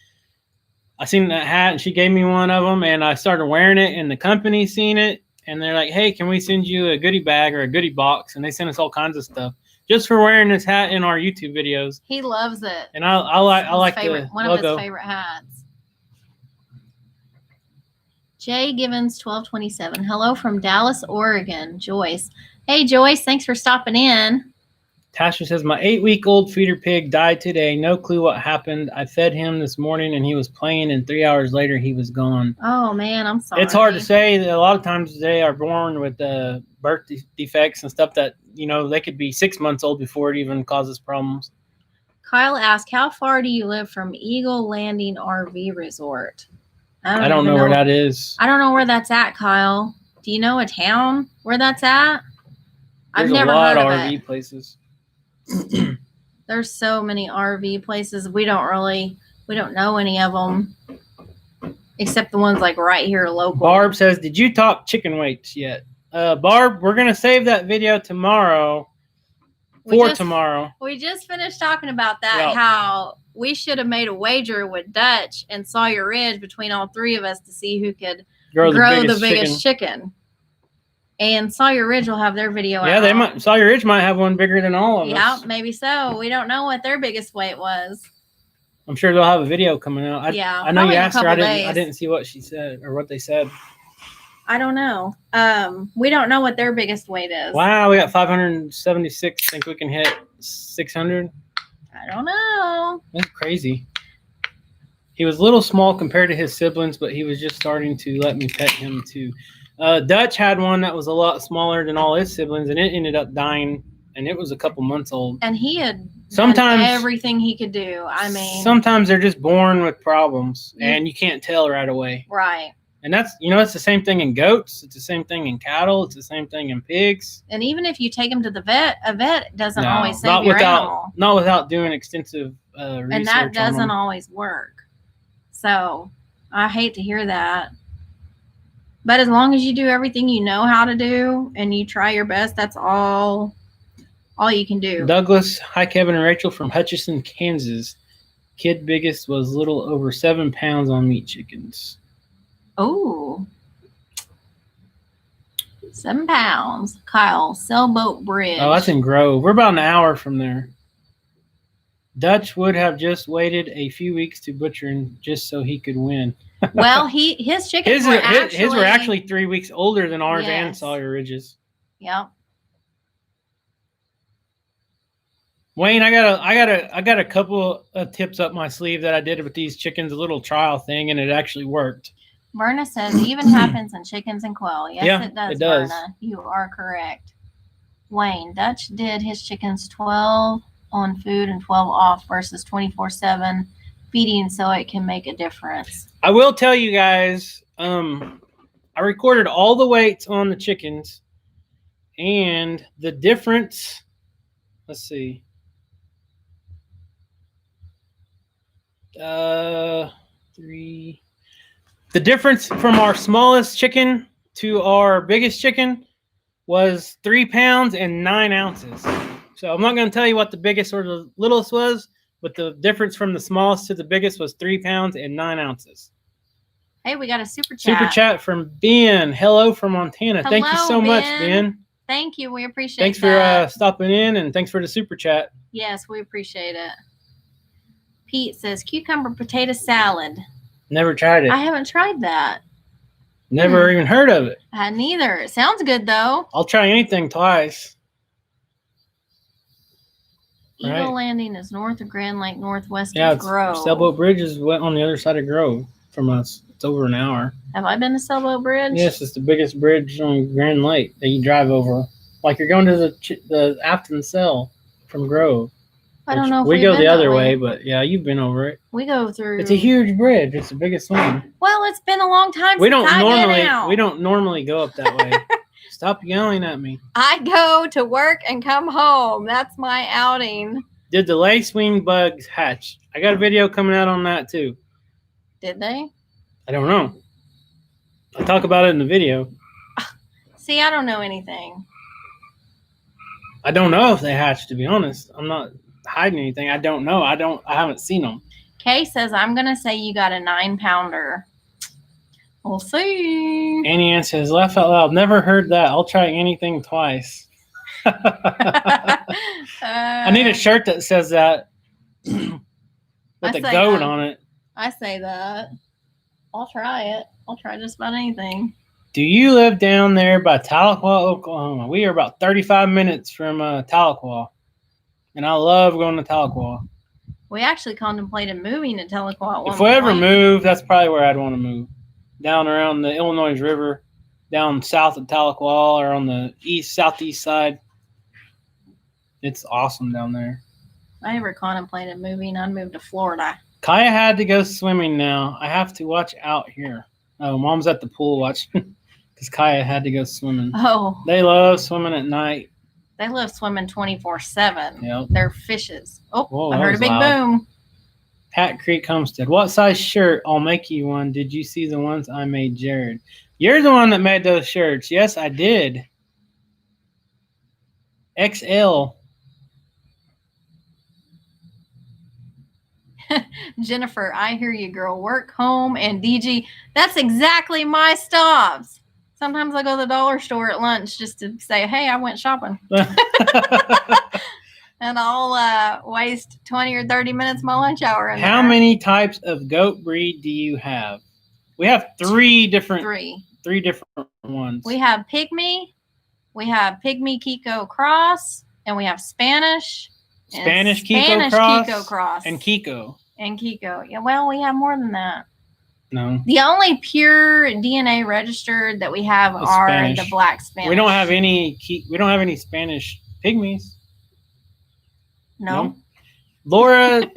I seen that hat, and she gave me one of them, and I started wearing it, and the company seen it, and they're like, hey, can we send you a goodie bag or a goodie box? And they sent us all kinds of stuff just for wearing this hat in our YouTube videos. He loves it. And I like the one logo. of his favorite hats. Jay Givens 1227. Hello from Dallas, Oregon. Joyce. Hey, Joyce. Thanks for stopping in. Tasha says, my 8-week-old feeder pig died today. No clue what happened. I fed him this morning, and he was playing, and 3 hours later, he was gone. Oh, man, I'm sorry. It's hard to say. A lot of times they are born with birth defects and stuff that, they could be 6 months old before it even causes problems. Kyle asked, how far do you live from Eagle Landing RV Resort? I don't know where that is. I don't know where that's at, Kyle. Do you know a town where that's at? I've never heard of it. There's a lot of RV places. There's so many RV places. We don't know any of them except the ones like right here local. Barb says, did you talk chicken weights yet? Barb, we're going to save that video tomorrow. Tomorrow. We just finished talking about that, how we should have made a wager with Dutch and Sawyer Ridge between all 3 of us to see who could grow the biggest chicken. And Sawyer Ridge will have their video out. Yeah, they might. Sawyer Ridge might have one bigger than all of us. Yeah, maybe so. We don't know what their biggest weight was. I'm sure they'll have a video coming out. I know you asked her. I didn't see what she said or what they said. I don't know. We don't know what their biggest weight is. Wow, we got 576. Think we can hit 600? I don't know. That's crazy. He was a little small compared to his siblings, but he was just starting to let me pet him too. Dutch had one that was a lot smaller than all his siblings, and it ended up dying, and it was a couple months old. And he had done everything he could do. I mean, sometimes they're just born with problems, and you can't tell right away. Right. And that's, it's the same thing in goats. It's the same thing in cattle. It's the same thing in pigs. And even if you take them to the vet, a vet doesn't always save your animal. Not without doing extensive research. And that doesn't always work. So I hate to hear that. But as long as you do everything you know how to do and you try your best, that's all all you can do. Douglas, hi Kevin and Rachel from Hutchinson, Kansas. Kid biggest was little over 7 pounds on meat chickens. Oh. 7 pounds. Kyle, Sailboat Bridge. Oh, that's in Grove. We're about an hour from there. Dutch would have just waited a few weeks to butcher just so he could win. Well, his chickens were actually 3 weeks older than ours and Yes. Sawyer Ridge's. Yep. Wayne, I got a couple of tips up my sleeve that I did with these chickens, a little trial thing, and it actually worked. Verna says it even happens in chickens and quail. Yes, Yeah, it does, it does. Verna. You are correct. Wayne, Dutch did his chickens 12 on food and 12 off versus 24/7 feeding, so it can make a difference. I will tell you guys, I recorded all the weights on the chickens, and the difference, let's see. Three. The difference from our smallest chicken to our biggest chicken was 3 pounds and 9 ounces. So I'm not going to tell you what the biggest or the littlest was, but the difference from the smallest to the biggest was 3 pounds and 9 ounces. Hey, we got a super chat. Super chat from Ben. Hello from Montana. Thank you so much, Ben. Thank you. We appreciate Thanks that. for stopping in, and thanks for the super chat. Yes, we appreciate it. Pete says cucumber potato salad. Never tried it. I haven't tried that. Never even heard of it. I hadn't either. It sounds good, though. I'll try anything twice. Eagle Right. Landing is north of Grand Lake, northwest of Yeah, Grove. Sailboat Bridge is on the other side of Grove from us. It's over an hour. Have I been to Sailboat Bridge? Yes, it's the biggest bridge on Grand Lake that you drive over. Like you're going to the Afton Cell from Grove. I don't know if we go been the that other way, but yeah, you've been over it. We go through. It's a huge bridge. It's the biggest one. Well, it's been a long time We since we don't normally go up that way. Stop yelling at me. I go to work and come home. That's my outing. Did the lacewing bugs hatch? I got a video coming out on that too. Did they? I don't know. I talk about it in the video. See, I don't know anything. I don't know if they hatched, to be honest. I'm not hiding anything. I don't know. I haven't seen them. Kay says, I'm going to say you got a 9-pounder. We'll see. Annie Ann says, laugh out loud. Never heard that. I'll try anything twice. I need a shirt that says that with a goat on it. I say that. I'll try it. I'll try just about anything. Do you live down there by Tahlequah, Oklahoma? We are about 35 minutes from Tahlequah, and I love going to Tahlequah. We actually contemplated moving to Tahlequah at one If we ever point. move, that's probably where I'd want to move. Down around the Illinois River, down south of Tahlequah, or on the southeast side. It's awesome down there. If I ever contemplated moving, I'd move to Florida. Kaya had to go swimming now. I have to watch out here. Oh, Mom's at the pool watching because Kaya had to go swimming. Oh, They love swimming at night. they love swimming 24/7. Yep. They're fishes. Oh, Whoa, I that heard a was big loud. boom. Pat Creek Homestead. What size shirt? I'll make you one. Did you see the ones I made Jared? You're the one that made those shirts. Yes, I did. XL. Jennifer, I hear you, girl. Work, home, and DG. That's exactly my stops. Sometimes I go to the dollar store at lunch just to say, hey, I went shopping. And I'll waste 20 or 30 minutes of my lunch hour in How there. many types of goat breed do you have? We have three different ones. We have Pygmy, we have Pygmy Kiko Cross, and we have Spanish. and Spanish Kiko Cross. and Kiko. And Kiko. Yeah, well, we have more than that. No. The only pure DNA registered that we have It's are Spanish. the black Spanish. We don't have any Spanish pygmies. No. Laura,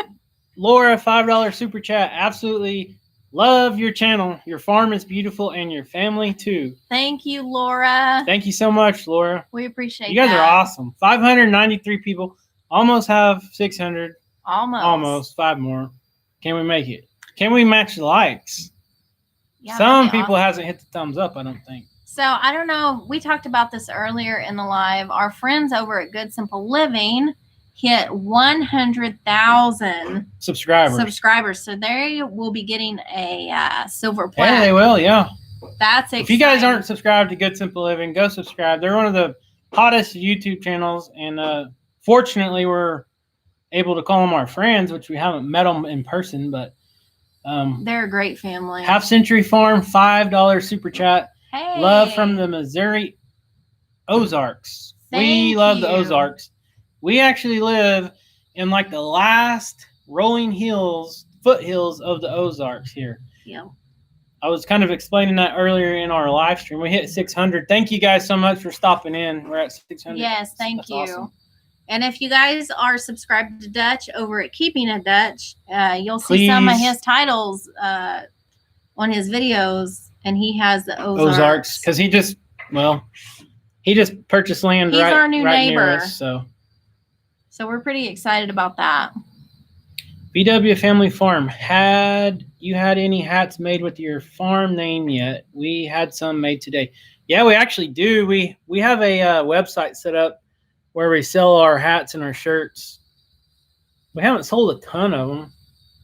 $5 super chat. Absolutely love your channel. Your farm is beautiful and your family too. Thank you, Laura. Thank you so much, Laura. We appreciate You guys that. are awesome. 593 people. Almost have 600. Almost. 5 more. Can we make it? Can we match the likes? Yeah, Some that'd be people awesome. hasn't hit the thumbs up, I don't think. So I don't know. We talked about this earlier in the live. Our friends over at Good Simple Living hit 100,000 subscribers. So they will be getting a silver plaque. Yeah, they will. Yeah. That's exciting. If you guys aren't subscribed to Good Simple Living, go subscribe. They're one of the hottest YouTube channels, and fortunately, we're able to call them our friends, which we haven't met them in person, but they're a great family. Half Century Farm, $5 super chat. Hey. Love from the Missouri Ozarks. We love the Ozarks. We actually live in like the last rolling foothills of the Ozarks here. Yeah. I was kind of explaining that earlier in our live stream. We hit 600. Thank you guys so much for stopping in. We're at 600. Yes, thank you. Awesome. And if you guys are subscribed to Dutch over at Keeping a Dutch, you'll see some of his titles on his videos, and he has the Ozarks. Because he just purchased land. He's our new neighbor. Near us, so we're pretty excited about that. BW Family Farm. Had you had any hats made with your farm name yet? We had some made today. Yeah, we actually do. We have a website set up where we sell our hats and our shirts. We haven't sold a ton of them,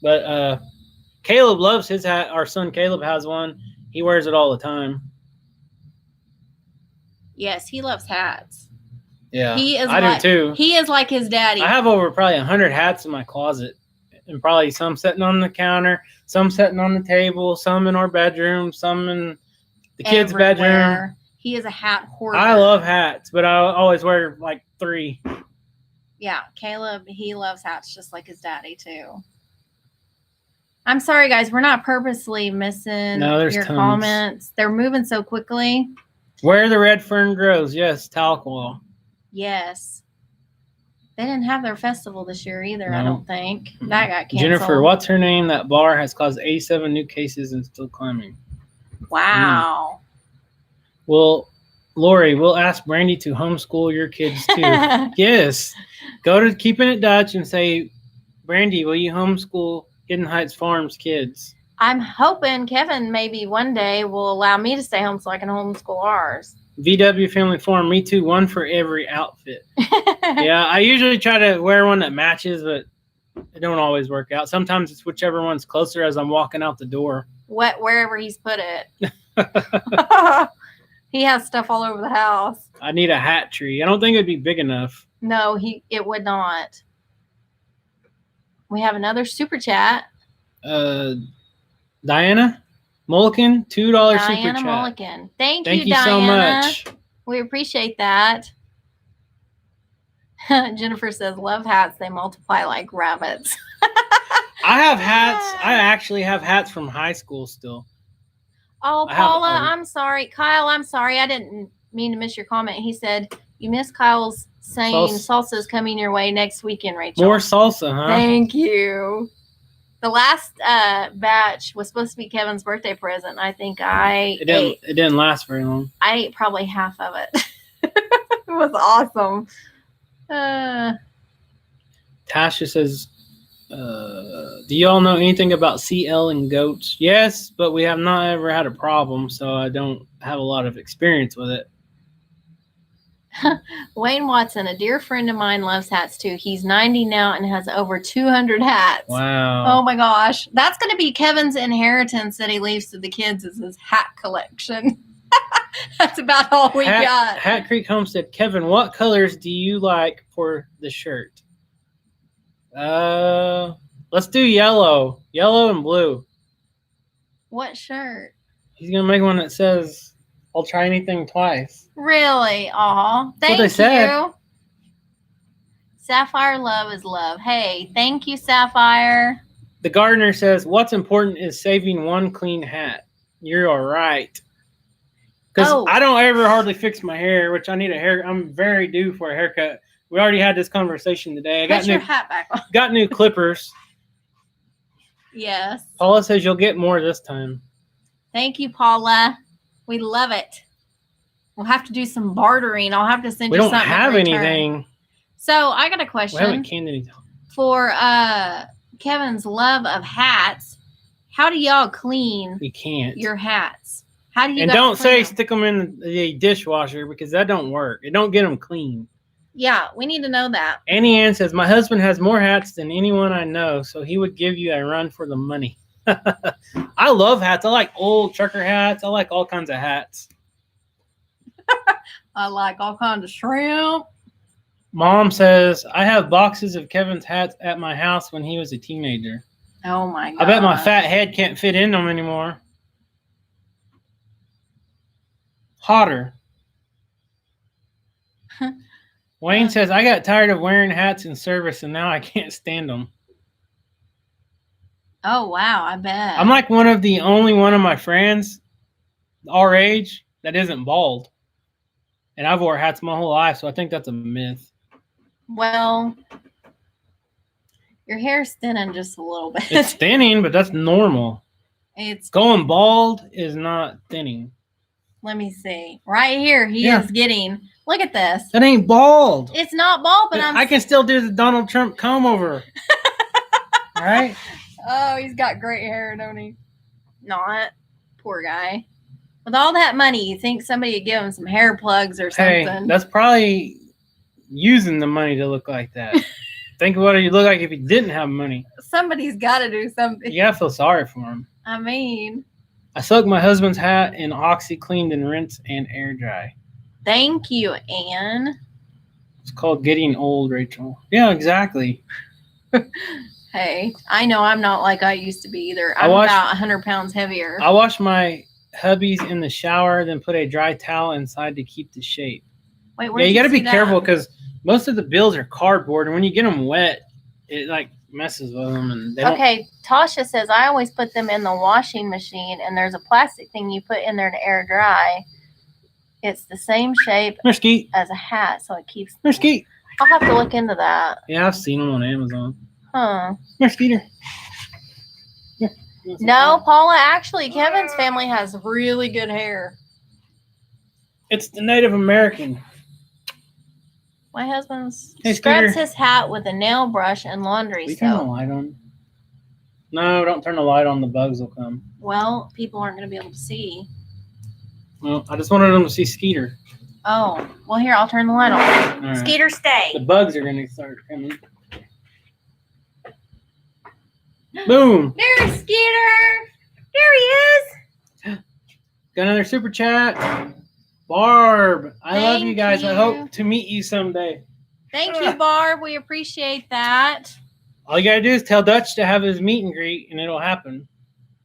but Caleb loves his hat. Our son Caleb has one. He wears it all the time. Yes, he loves hats. Yeah, I do too. He is like his daddy. I have over probably 100 hats in my closet, and probably some sitting on the counter, some sitting on the table, some in our bedroom, some in the kids' bedroom. He is a hat hoarder. I love hats, but I always wear like 3. Yeah, Caleb, he loves hats just like his daddy too. I'm sorry, guys. We're not purposely missing your comments. They're moving so quickly. Where the red fern grows. Yes, Talcwell. Yes. They didn't have their festival this year either, I don't think. That got canceled. Jennifer, what's her name? That bar has caused 87 new cases and still climbing. Wow. Well, Lori, we'll ask Brandy to homeschool your kids too. Yes. Go to Keeping It Dutch and say, Brandy, will you homeschool Hidden Heights Farms kids? I'm hoping Kevin maybe one day will allow me to stay home so I can homeschool ours. VW Family Farm, me too. One for every outfit. Yeah, I usually try to wear one that matches, but it don't always work out. Sometimes it's whichever one's closer as I'm walking out the door. Wherever he's put it. He has stuff all over the house. I need a hat tree. I don't think it'd be big enough. No, it would not. We have another super chat. Diana Mulligan, $2 super chat. Diana Mulligan. Thank you, Diana. So much. We appreciate that. Jennifer says, love hats. They multiply like rabbits. I have hats. I actually have hats from high school still. Oh, Paula, I'm sorry. Kyle, I'm sorry. I didn't mean to miss your comment. He said, you missed Kyle's saying salsa is coming your way next weekend, Rachel. More salsa, huh? Thank you. The last batch was supposed to be Kevin's birthday present. I think it didn't last very long. I ate probably half of it. It was awesome. Tasha says, do you all know anything about CL and goats? Yes, but we have not ever had a problem, so I don't have a lot of experience with it. Wayne Watson, a dear friend of mine, loves hats too. He's 90 now and has over 200 hats. Wow. Oh my gosh. That's going to be Kevin's inheritance that he leaves to the kids, is his hat collection. That's about all we got. Hat Creek Homestead. Kevin, what colors do you like for the shirt? Let's do yellow. Yellow and blue. What shirt? He's going to make one that says, I'll try anything twice. Really? Aw. Thank you. Sapphire love is love. Hey, thank you, Sapphire. The gardener says, what's important is saving one clean hat. You're all right. Because I don't ever hardly fix my hair, which I need a hair. I'm very due for a haircut. We already had this conversation today. Put your hat back on. Got new clippers. Yes. Paula says you'll get more this time. Thank you, Paula. We love it. We'll have to do some bartering. I'll have to send you something. We don't have anything. So I got a question. We haven't canned anything. For Kevin's love of hats, how do y'all clean We can't. your hats? How do you And guys don't clean say them? stick them in the dishwasher because that don't work. It don't get them clean. Yeah, we need to know that. Annie Ann says, my husband has more hats than anyone I know, so he would give you a run for the money. I love hats. I like old trucker hats. I like all kinds of hats. I like all kinds of shrimp. Mom says, I have boxes of Kevin's hats at my house when he was a teenager. Oh my god. I bet my fat head can't fit in them anymore. Hotter. Wayne says, I got tired of wearing hats in service and now I can't stand them. Oh wow, I bet. I'm like one of the only one of my friends our age that isn't bald. And I've wore hats my whole life, so I think that's a myth. Well, your hair's thinning just a little bit. It's thinning, but that's normal. It's Going bald is not thinning. let me see. Right here, he Yeah. is getting. Look at this. That ain't bald. It's not bald, but I can still do the Donald Trump comb over. Right? Oh, he's got great hair, don't he? Not. Poor guy. With all that money, you think somebody would give him some hair plugs or something? Hey, that's probably using the money to look like that. Think of what you look like if you didn't have money. Somebody's got to do something. You gotta feel sorry for him. I mean, I soaked my husband's hat in Oxy cleaned and rinse and air dry. thank you, Anne. It's called getting old, Rachel. Yeah, exactly. Hey, I know I'm not like I used to be either. I'm about 100 pounds heavier. I wash my hubbies in the shower, then put a dry towel inside to keep the shape. Wait, Yeah, you got to be careful because most of the bills are cardboard, and when you get them wet, it like messes with them. And they Okay, Tasha says I always put them in the washing machine, and there's a plastic thing you put in there to air dry. It's the same shape There's Skeet. as a hat, so it keeps. There's Skeet. I'll have to look into that. Yeah, I've seen them on Amazon. Huh. There's Skeeter. Yeah. No, Paula, actually, Kevin's family has really good hair. It's the Native American. My husband Hey, scrubs Skeeter. his hat with a nail brush and laundry We turn the soap. light on. No, don't turn the light on. The bugs will come. Well, people aren't going to be able to see. Well, I just wanted them to see Skeeter. Oh, well, here, I'll turn the light on. All right. Skeeter, stay. The bugs are going to start coming. Boom. There's Skeeter. There he is. Got another super chat. Barb, I love you Thank guys. I you. hope to meet you someday. Thank you, Barb. We appreciate that. All you got to do is tell Dutch to have his meet and greet, and it'll happen.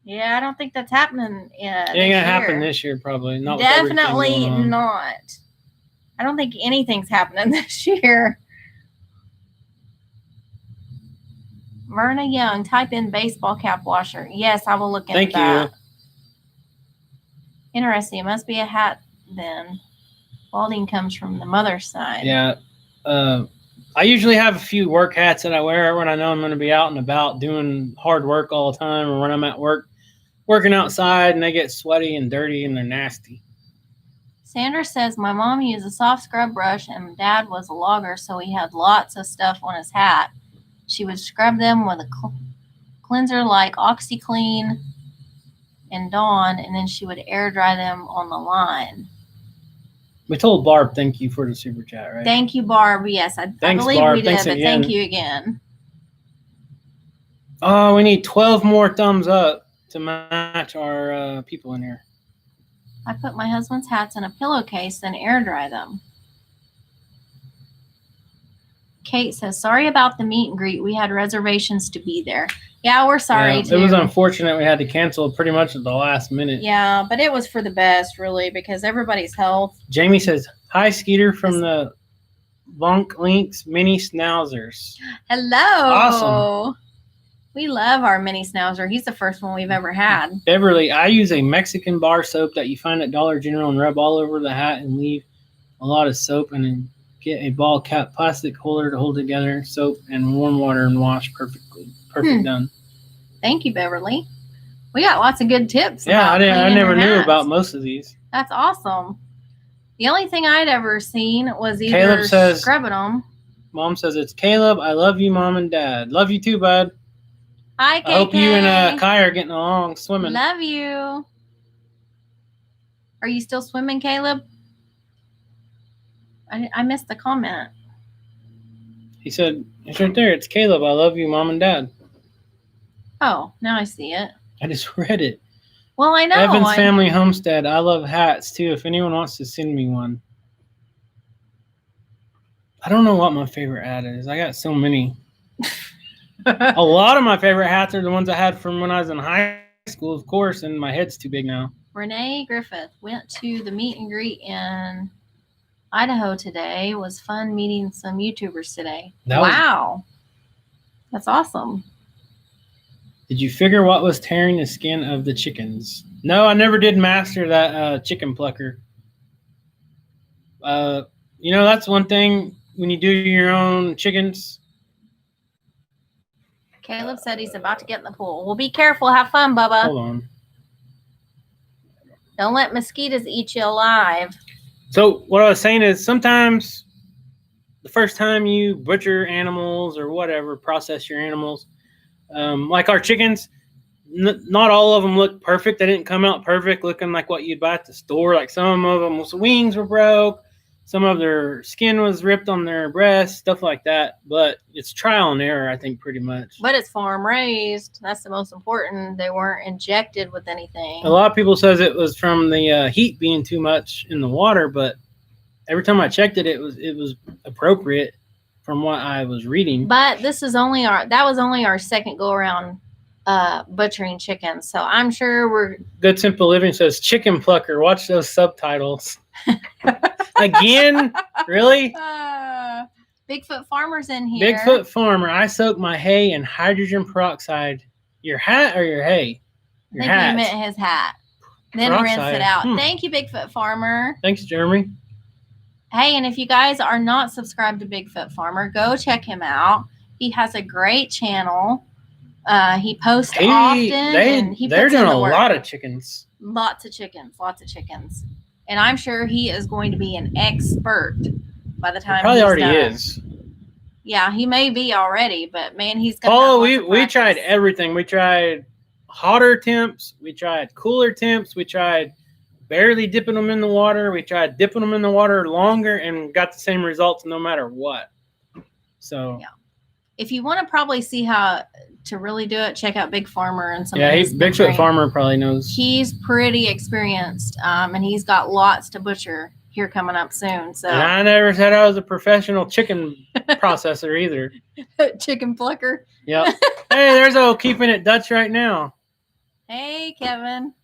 Yeah, I don't think that's happening. It ain't going to happen this year, probably. Not with everything Definitely going on. not. I don't think anything's happening this year. Myrna Young, type in baseball cap washer. Yes, I will look into Thank that. you. Interesting. It must be a hat then. Balding comes from the mother's side. Yeah. I usually have a few work hats that I wear when I know I'm going to be out and about doing hard work all the time, or when I'm at work working outside and they get sweaty and dirty and they're nasty. Sandra says, my mom used a soft scrub brush and dad was a logger, so he had lots of stuff on his hat. She would scrub them with a cleanser like OxyClean and Dawn, and then she would air dry them on the line. We told Barb thank you for the super chat, right? Thank you, Barb. Yes, I believe Barb. we did, Thanks but again. thank you again. Oh, we need 12 more thumbs up to match our people in here. I put my husband's hats in a pillowcase, then air dry them. Kate says, sorry about the meet and greet. We had reservations to be there. Yeah, we're sorry, too. It was unfortunate we had to cancel pretty much at the last minute. Yeah, but it was for the best, really, because everybody's health. Jamie says, hi, Skeeter from the Vonk Links Mini Schnauzers. Hello. Awesome. We love our mini schnauzer. He's the first one we've ever had. Beverly, I use a Mexican bar soap that you find at Dollar General and rub all over the hat and leave a lot of soap, and then get a ball cap plastic holder to hold together soap and warm water and wash perfectly. Done. Thank you, Beverly. We got lots of good tips. Yeah, I cleaning never your knew hats. about most of these. That's awesome. The only thing I'd ever seen was either Caleb says- scrubbing them. Mom says, it's Caleb. I love you, Mom and Dad. Love you too, bud. Hi, KK. I hope you and Kai are getting along swimming. Love you. Are you still swimming, Caleb? I missed the comment. He said, it's right there. It's Caleb. I love you, Mom and Dad. Oh, now I see it. I just read it. Well, I know. Evan's Family Homestead. I love hats, too, if anyone wants to send me one. I don't know what my favorite hat is. I got so many. A lot of my favorite hats are the ones I had from when I was in high school, of course, and my head's too big now. Renee Griffith went to the meet and greet in Idaho today. It was fun meeting some YouTubers today. Wow. That's awesome. Did you figure what was tearing the skin of the chickens? No, I never did master that chicken plucker. That's one thing when you do your own chickens. Caleb said he's about to get in the pool. Well, be careful. Have fun, Bubba. Hold on. Don't let mosquitoes eat you alive. So what I was saying is sometimes the first time you butcher animals or whatever, process your animals, like our chickens, not all of them look perfect. They didn't come out perfect looking like what you'd buy at the store. Like some of them, wings were broke. Some of their skin was ripped on their breasts, stuff like that. But it's trial and error, I think, pretty much. But it's farm raised. That's the most important. They weren't injected with anything. A lot of people says it was from the heat being too much in the water, but every time I checked it, it was appropriate from what I was reading. But that was only our second go around butchering chickens. So I'm sure we're Good Simple Living says chicken plucker. Watch those subtitles. Again? Really? Bigfoot Farmer's in here. Bigfoot Farmer. I soak my hay in hydrogen peroxide. Your hat or your hay? I think he meant his hat. Then Peroxide. rinse it out. Thank you, Bigfoot Farmer. Thanks, Jeremy. Hey, and if you guys are not subscribed to Bigfoot Farmer, go check him out. He has a great channel. He posts often. They're doing a lot of chickens. Lots of chickens. And I'm sure he is going to be an expert by the time Probably he's already done. is. Yeah, he may be already, but man, he's got. Oh, we tried everything. We tried hotter temps. We tried cooler temps. We tried barely dipping them in the water. We tried dipping them in the water longer and got the same results no matter what. So yeah. If you want to probably see how to really do it, check out Big Farmer and some. Yeah, Bigfoot Farmer probably knows. He's pretty experienced, and he's got lots to butcher here coming up soon. So and I never said I was a professional chicken processor either. Chicken plucker. Yep. Hey, there's old Keeping It Dutch right now. Hey, Kevin.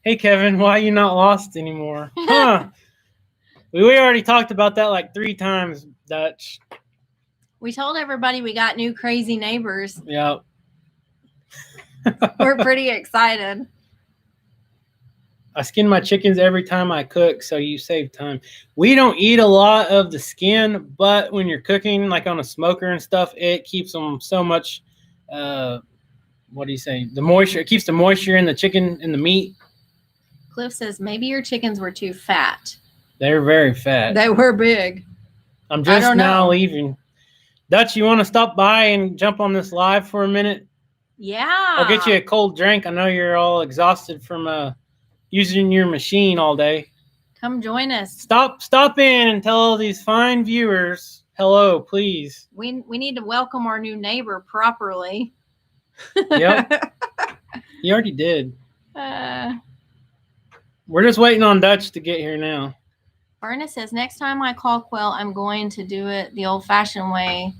Hey, Kevin, why are you not lost anymore? Huh? We already talked about that like 3 times, Dutch. We told everybody we got new crazy neighbors. Yep. We're pretty excited. I skin my chickens every time I cook, so you save time. We don't eat a lot of the skin, but when you're cooking, like on a smoker and stuff, it keeps them so much, the moisture. It keeps the moisture in the chicken, in the meat. Cliff says, maybe your chickens were too fat. They're very fat. They were big. I'm just now leaving. Dutch, you want to stop by and jump on this live for a minute? Yeah. I'll get you a cold drink. I know you're all exhausted from using your machine all day. Come join us. Stop in and tell all these fine viewers hello, please. We need to welcome our new neighbor properly. Yep. You already did. We're just waiting on Dutch to get here now. Barna says, next time I call quail, I'm going to do it the old-fashioned way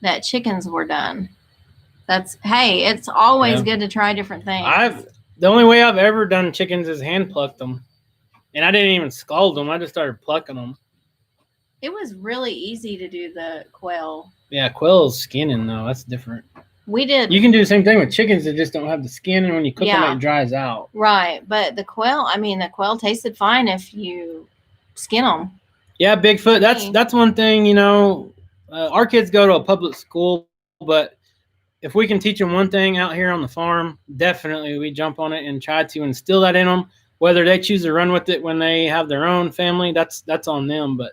that chickens were done. It's always good to try different things. The only way I've ever done chickens is hand plucked them. And I didn't even scald them. I just started plucking them. It was really easy to do the quail. Yeah, quail is skinning, though. That's different. We did. You can do the same thing with chickens that just don't have the skin, and when you cook them, it dries out. Right. But the quail tasted fine if you skin them. Yeah, Bigfoot. That's one thing, our kids go to a public school, but if we can teach them one thing out here on the farm, definitely we jump on it and try to instill that in them. Whether they choose to run with it when they have their own family, that's on them. But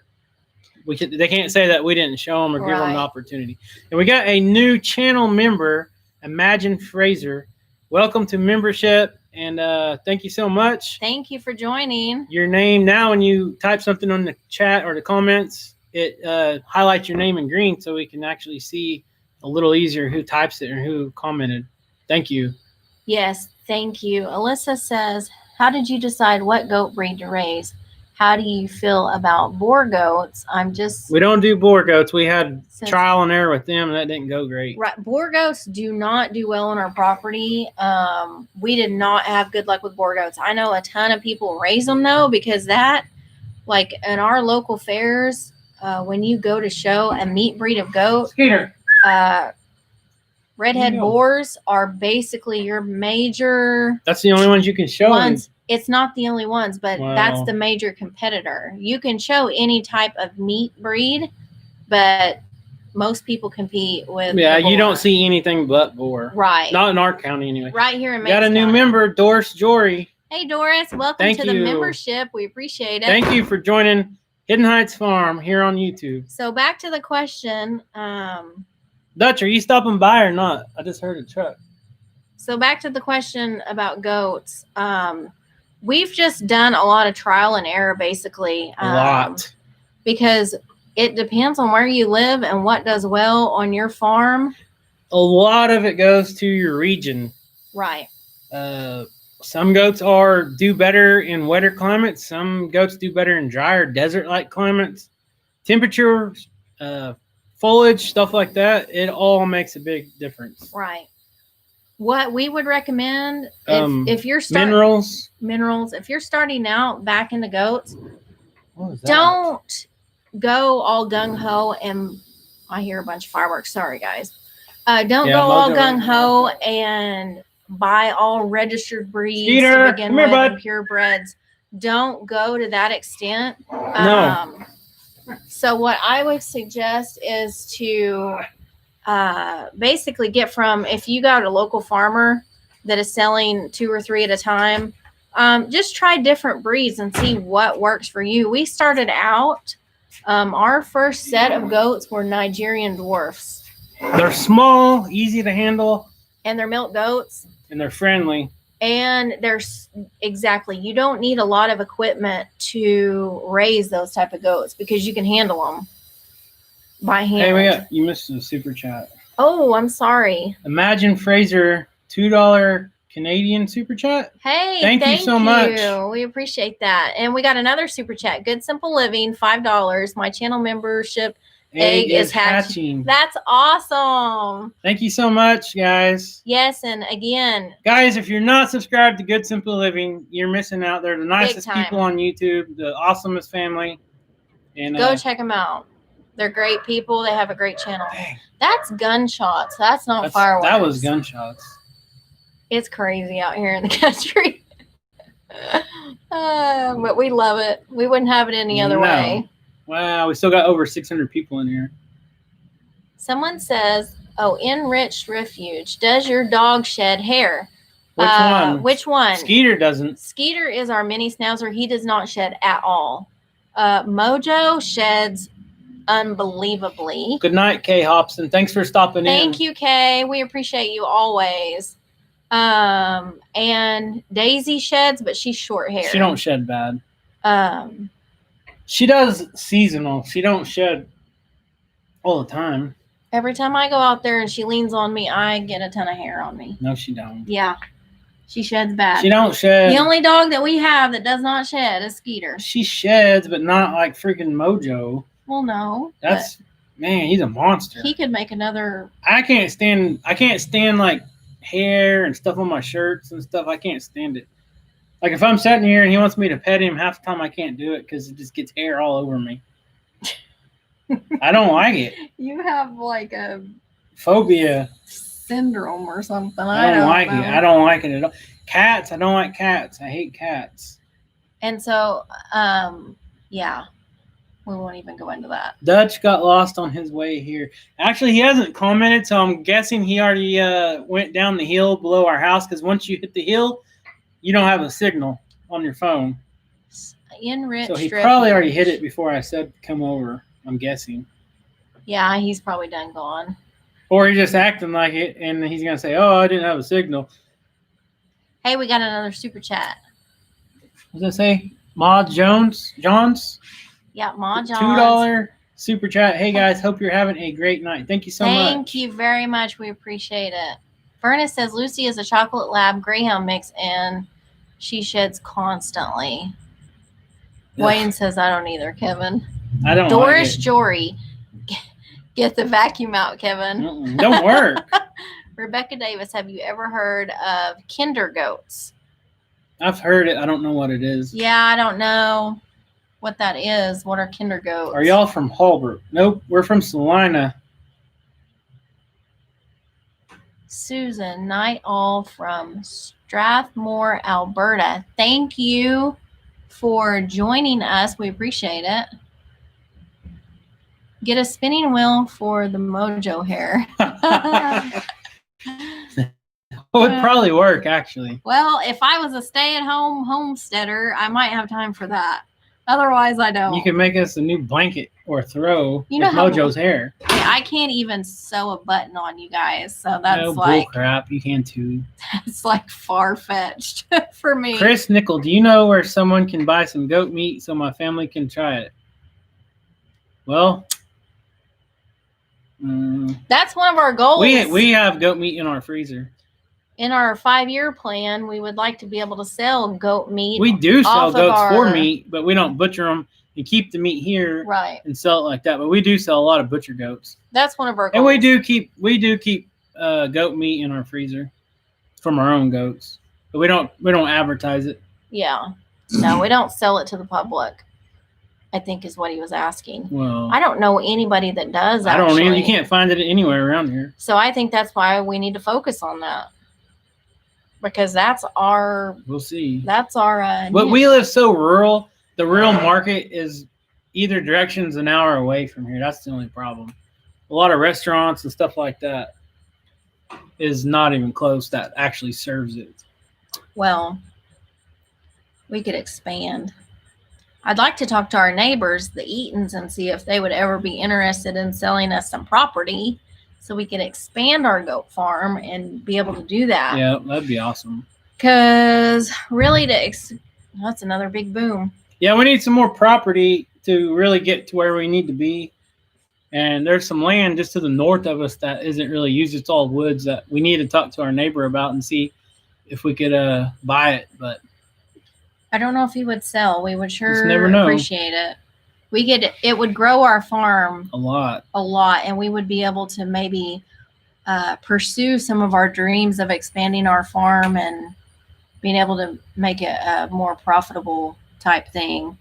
they can't say that we didn't show them or give them the opportunity. And we got a new channel member, Imagine Fraser. Welcome to membership. And thank you so much. Thank you for joining. Your name now, when you type something on the chat or the comments, it highlights your name in green so we can actually see a little easier who types it or who commented. Thank you. Yes, thank you. Alyssa says, how did you decide what goat breed to raise? How do you feel about boar goats? We don't do boar goats. We had Since- trial and error with them, and that didn't go great. Right, boar goats do not do well on our property. We did not have good luck with boar goats. I know a ton of people raise them though, because that, like in our local fairs, when you go to show a meat breed of goat, Skeeter. Redhead boars are basically your major. That's the only ones you can show. Ones. It's not the only ones, but Wow. that's the major competitor. You can show any type of meat breed, but most people compete with. Yeah, the you don't boar. see anything but boar. Right. Not in our county anyway. Right here in Meigs Got a new County. member, Doris Jory. Hey Doris, welcome Thank to the you. membership. We appreciate it. Thank you for joining Hidden Heights Farm here on YouTube. So back to the question. Dutch, are you stopping by or not? I just heard a truck. So back to the question about goats. We've just done a lot of trial and error, basically. A lot. Because it depends on where you live and what does well on your farm. A lot of it goes to your region. Right. Some goats do better in wetter climates. Some goats do better in drier desert-like climates. Temperature, foliage, stuff like that. It all makes a big difference. Right. What we would recommend if you're starting minerals, if you're starting out back into goats, don't go all gung ho and I hear a bunch of fireworks. Sorry guys. Don't go all gung ho and buy all registered breeds Skeeter, to begin come here, with bud. and purebreds. Don't go to that extent. No. So what I would suggest is to basically get from, if you got a local farmer that is selling 2 or 3 at a time, just try different breeds and see what works for you. We started out, our first set of goats were Nigerian dwarfs. They're small, easy to handle. And they're milk goats. And they're friendly. And exactly, you don't need a lot of equipment to raise those type of goats because you can handle them by hand. Hey, you missed the super chat. Oh, I'm sorry. Imagine Fraser, $2 Canadian super chat. Hey, thank you so much. We appreciate that. And we got another super chat. Good Simple Living, $5. My channel membership egg is hatching. That's awesome. Thank you so much, guys. Yes, and again, guys, if you're not subscribed to Good Simple Living, you're missing out. They're the nicest people on YouTube, the awesomest family. And go check them out. They're great people. They have a great channel. Dang. That's gunshots. That's not fireworks. That was gunshots. It's crazy out here in the country. But we love it. We wouldn't have it any other way. Wow, we still got over 600 people in here. Someone says, oh, Enriched Refuge. Does your dog shed hair? Which one? Which one? Skeeter doesn't. Skeeter is our mini schnauzer. He does not shed at all. Mojo sheds unbelievably. Good night, Kay Hobson. Thanks for stopping in. Thank you, Kay. We appreciate you always. And Daisy sheds, but she's short hair. She don't shed bad. She does seasonal. She don't shed all the time. Every time I go out there and she leans on me, I get a ton of hair on me. No, she don't. Yeah. She sheds bad. She don't shed. The only dog that we have that does not shed is Skeeter. She sheds, but not like freaking Mojo. Well, no. Man, he's a monster. He could make another. I can't stand like hair and stuff on my shirts and stuff. I can't stand it. Like if I'm sitting here and he wants me to pet him, half the time I can't do it because it just gets hair all over me. I don't like it. You have like a phobia syndrome or something. I don't like it. I don't like it at all. Cats. I don't like cats. I hate cats. And so, yeah, we won't even go into that. Dutch got lost on his way here. Actually, he hasn't commented, so I'm guessing he already went down the hill below our house because once you hit the hill, you don't have a signal on your phone. Enriched. So he probably already hit it before I said come over, I'm guessing. Yeah, he's probably done gone. Or he's just acting like it, and he's going to say, oh, I didn't have a signal. Hey, we got another super chat. What does it say? Ma Jones? Yeah, Ma Jones. $2 super chat. Hey guys, hope you're having a great night. Thank you so much. Thank you very much. We appreciate it. Furnace says Lucy is a chocolate lab greyhound mix and she sheds constantly. Ugh. Wayne says I don't either, Kevin. I don't Doris like it. Jory. Get the vacuum out, Kevin. Don't work. Rebecca Davis, have you ever heard of kinder goats? I've heard it. I don't know what it is. Yeah, I don't know what that is. What are kinder goats? Are y'all from Holbrook? Nope, we're from Salina. Susan Night All from Strathmore, Alberta. Thank you for joining us. We appreciate it. Get a spinning wheel for the Mojo hair. It would probably work, actually. Well, if I was a stay-at-home homesteader, I might have time for that. Otherwise, I don't. You can make us a new blanket or throw You know with how- Mojo's hair. I can't even sew a button on, you guys. So that's No like bull crap. You can too. it's like far-fetched for me. Chris Nickel, do you know where someone can buy some goat meat so my family can try it? Well, That's one of our goals. we have goat meat in our freezer. In our 5-year plan, we would like to be able to sell goat meat. We do sell off of goats for our- meat, but we don't butcher them and keep the meat here Right. and sell it like that. But we do sell a lot of butcher goats, That's one of our goals. and we do keep goat meat in our freezer from our own goats, but we don't advertise it. Yeah. No, we don't sell it to the public, I think is what he was asking. Well, I don't know anybody that does I don't actually. either. You can't find it anywhere around here. So I think that's why we need to focus on that. Because that's our We'll see. But But we live so rural. The real market is either direction's an hour away from here. That's the only problem. A lot of restaurants and stuff like that is not even close that actually serves it. Well, we could expand. I'd like to talk to our neighbors, the Eatons, and see if they would ever be interested in selling us some property so we could expand our goat farm and be able to do that. Yeah, that'd be awesome. Because really, that's another big boom. Yeah, we need some more property to really get to where we need to be. And there's some land just to the north of us that isn't really used. It's all woods that we need to talk to our neighbor about and see if we could buy it. But I don't know if he would sell. We would Just never know. appreciate it. It would grow our farm a lot. and we would be able to maybe pursue some of our dreams of expanding our farm and being able to make it a more profitable type thing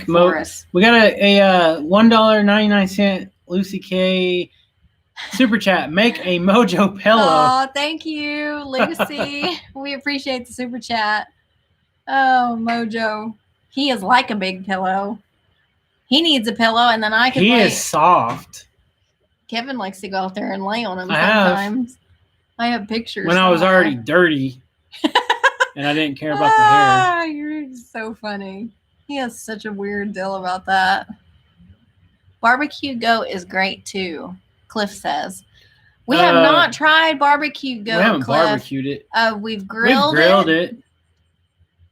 for us. We got a $1.99 Lucy K super chat. Make a Mojo pillow. Oh, thank you, Lucy. We appreciate the super chat. Oh, Mojo. He is like a big pillow. He needs a pillow, and then I can He lay. is soft. Kevin likes to go out there and lay on him I have. sometimes. I have pictures. When I was somewhere. already dirty and I didn't care about the hair. Ah, you're so funny. He has such a weird deal about that. Barbecue goat is great too, Cliff says. We have not tried barbecue goat. We haven't Cliff. barbecued it. We've grilled it.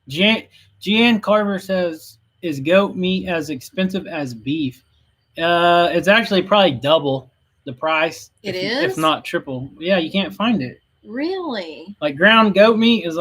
Jan Carver says, is goat meat as expensive as beef? It's actually probably double the price. It if is? not triple. Yeah, you can't find it. Really? Like ground goat meat is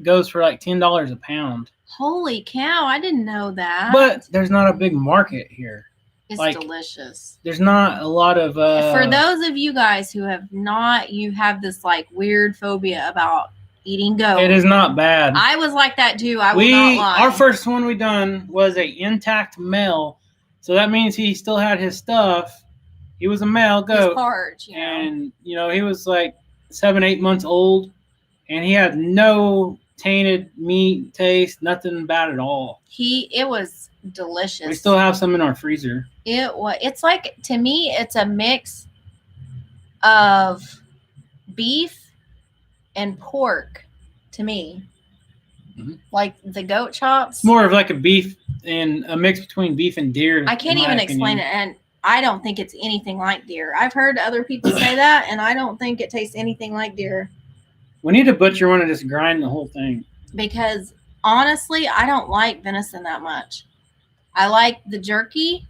goes for like $10 a pound. Holy cow, I didn't know that. But there's not a big market here. It's like, delicious. There's not a lot of for those of you guys who have not, you have this like weird phobia about eating goat. It is not bad. I was like that too. I will not lie. Our first one we done was a intact male, so that means he still had his stuff. He was a male goat, his parts, and he was like 7-8 months old, and he had no tainted meat taste, nothing bad at all. It was delicious. We still have some in our freezer. It's like, to me, it's a mix of beef and pork to me. Mm-hmm. Like the goat chops. It's more of like a beef and a mix between beef and deer. I can't even explain it, and I don't think it's anything like deer. I've heard other people say that, and I don't think it tastes anything like deer. We need a butcher one to just grind the whole thing. Because honestly, I don't like venison that much. I like the jerky,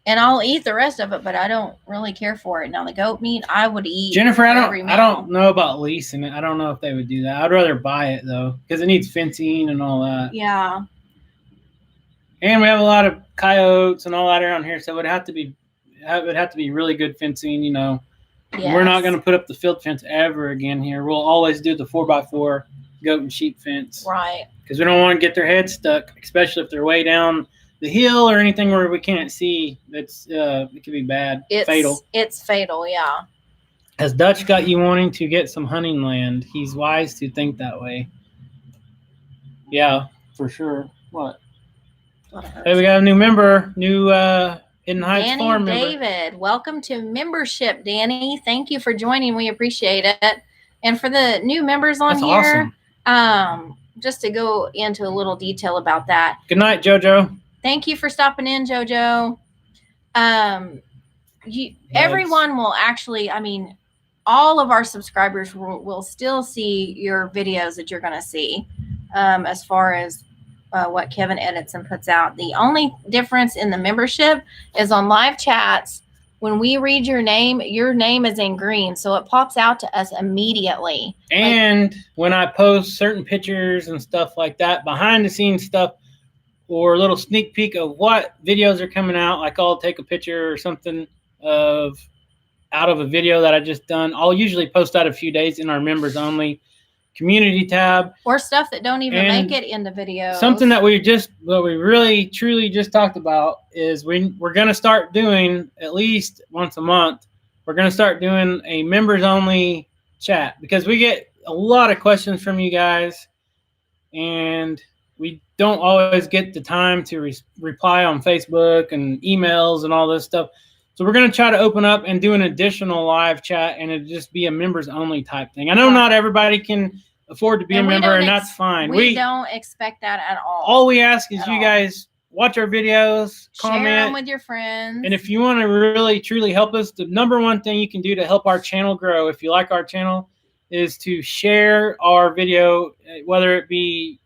and I'll eat the rest of it, but I don't really care for it. Now the goat meat, I would eat. Jennifer, every I meal. don't know about leasing it. I don't know if they would do that. I'd rather buy it though, because it needs fencing and all that. Yeah. And we have a lot of coyotes and all that around here, so it would have to be really good fencing. You know, Yes. we're not going to put up the field fence ever again here. We'll always do the 4x4 goat and sheep fence, Right. because we don't want to get their heads stuck, especially if they're way down the hill or anything where we can't see. It's it could be bad, fatal. It's fatal, yeah. Has Dutch got you wanting to get some hunting land? He's wise to think that way. Yeah, for sure. What? Hey, we got a new member, Hidden Heights Danny Farm member. David, welcome to membership, Danny. Thank you for joining. We appreciate it. And for the new members on That's here, awesome. Just to go into a little detail about that. Good night, JoJo. Thank you for stopping in, JoJo. Everyone will actually, I mean, all of our subscribers will still see your videos that you're going to see as far as what Kevin edits and puts out. The only difference in the membership is on live chats. When we read your name is in green, so it pops out to us immediately. And when I post certain pictures and stuff like that, behind the scenes stuff, or a little sneak peek of what videos are coming out, like I'll take a picture or something out of a video that I just done. I'll usually post that a few days in our members only community tab, or stuff that don't even make it into videos. Something that we really truly just talked about is we're going to start doing at least once a month. We're going to start doing a members only chat, because we get a lot of questions from you guys, and we don't always get the time to reply on Facebook and emails and all this stuff. So we're going to try to open up and do an additional live chat, and it'll just be a members only type thing. I know not everybody can afford to be a member, and that's fine. We don't expect that at all. All we ask is you guys watch our videos, comment, share them with your friends. And if you want to really, truly help us, the number one thing you can do to help our channel grow, if you like our channel, is to share our video, whether it be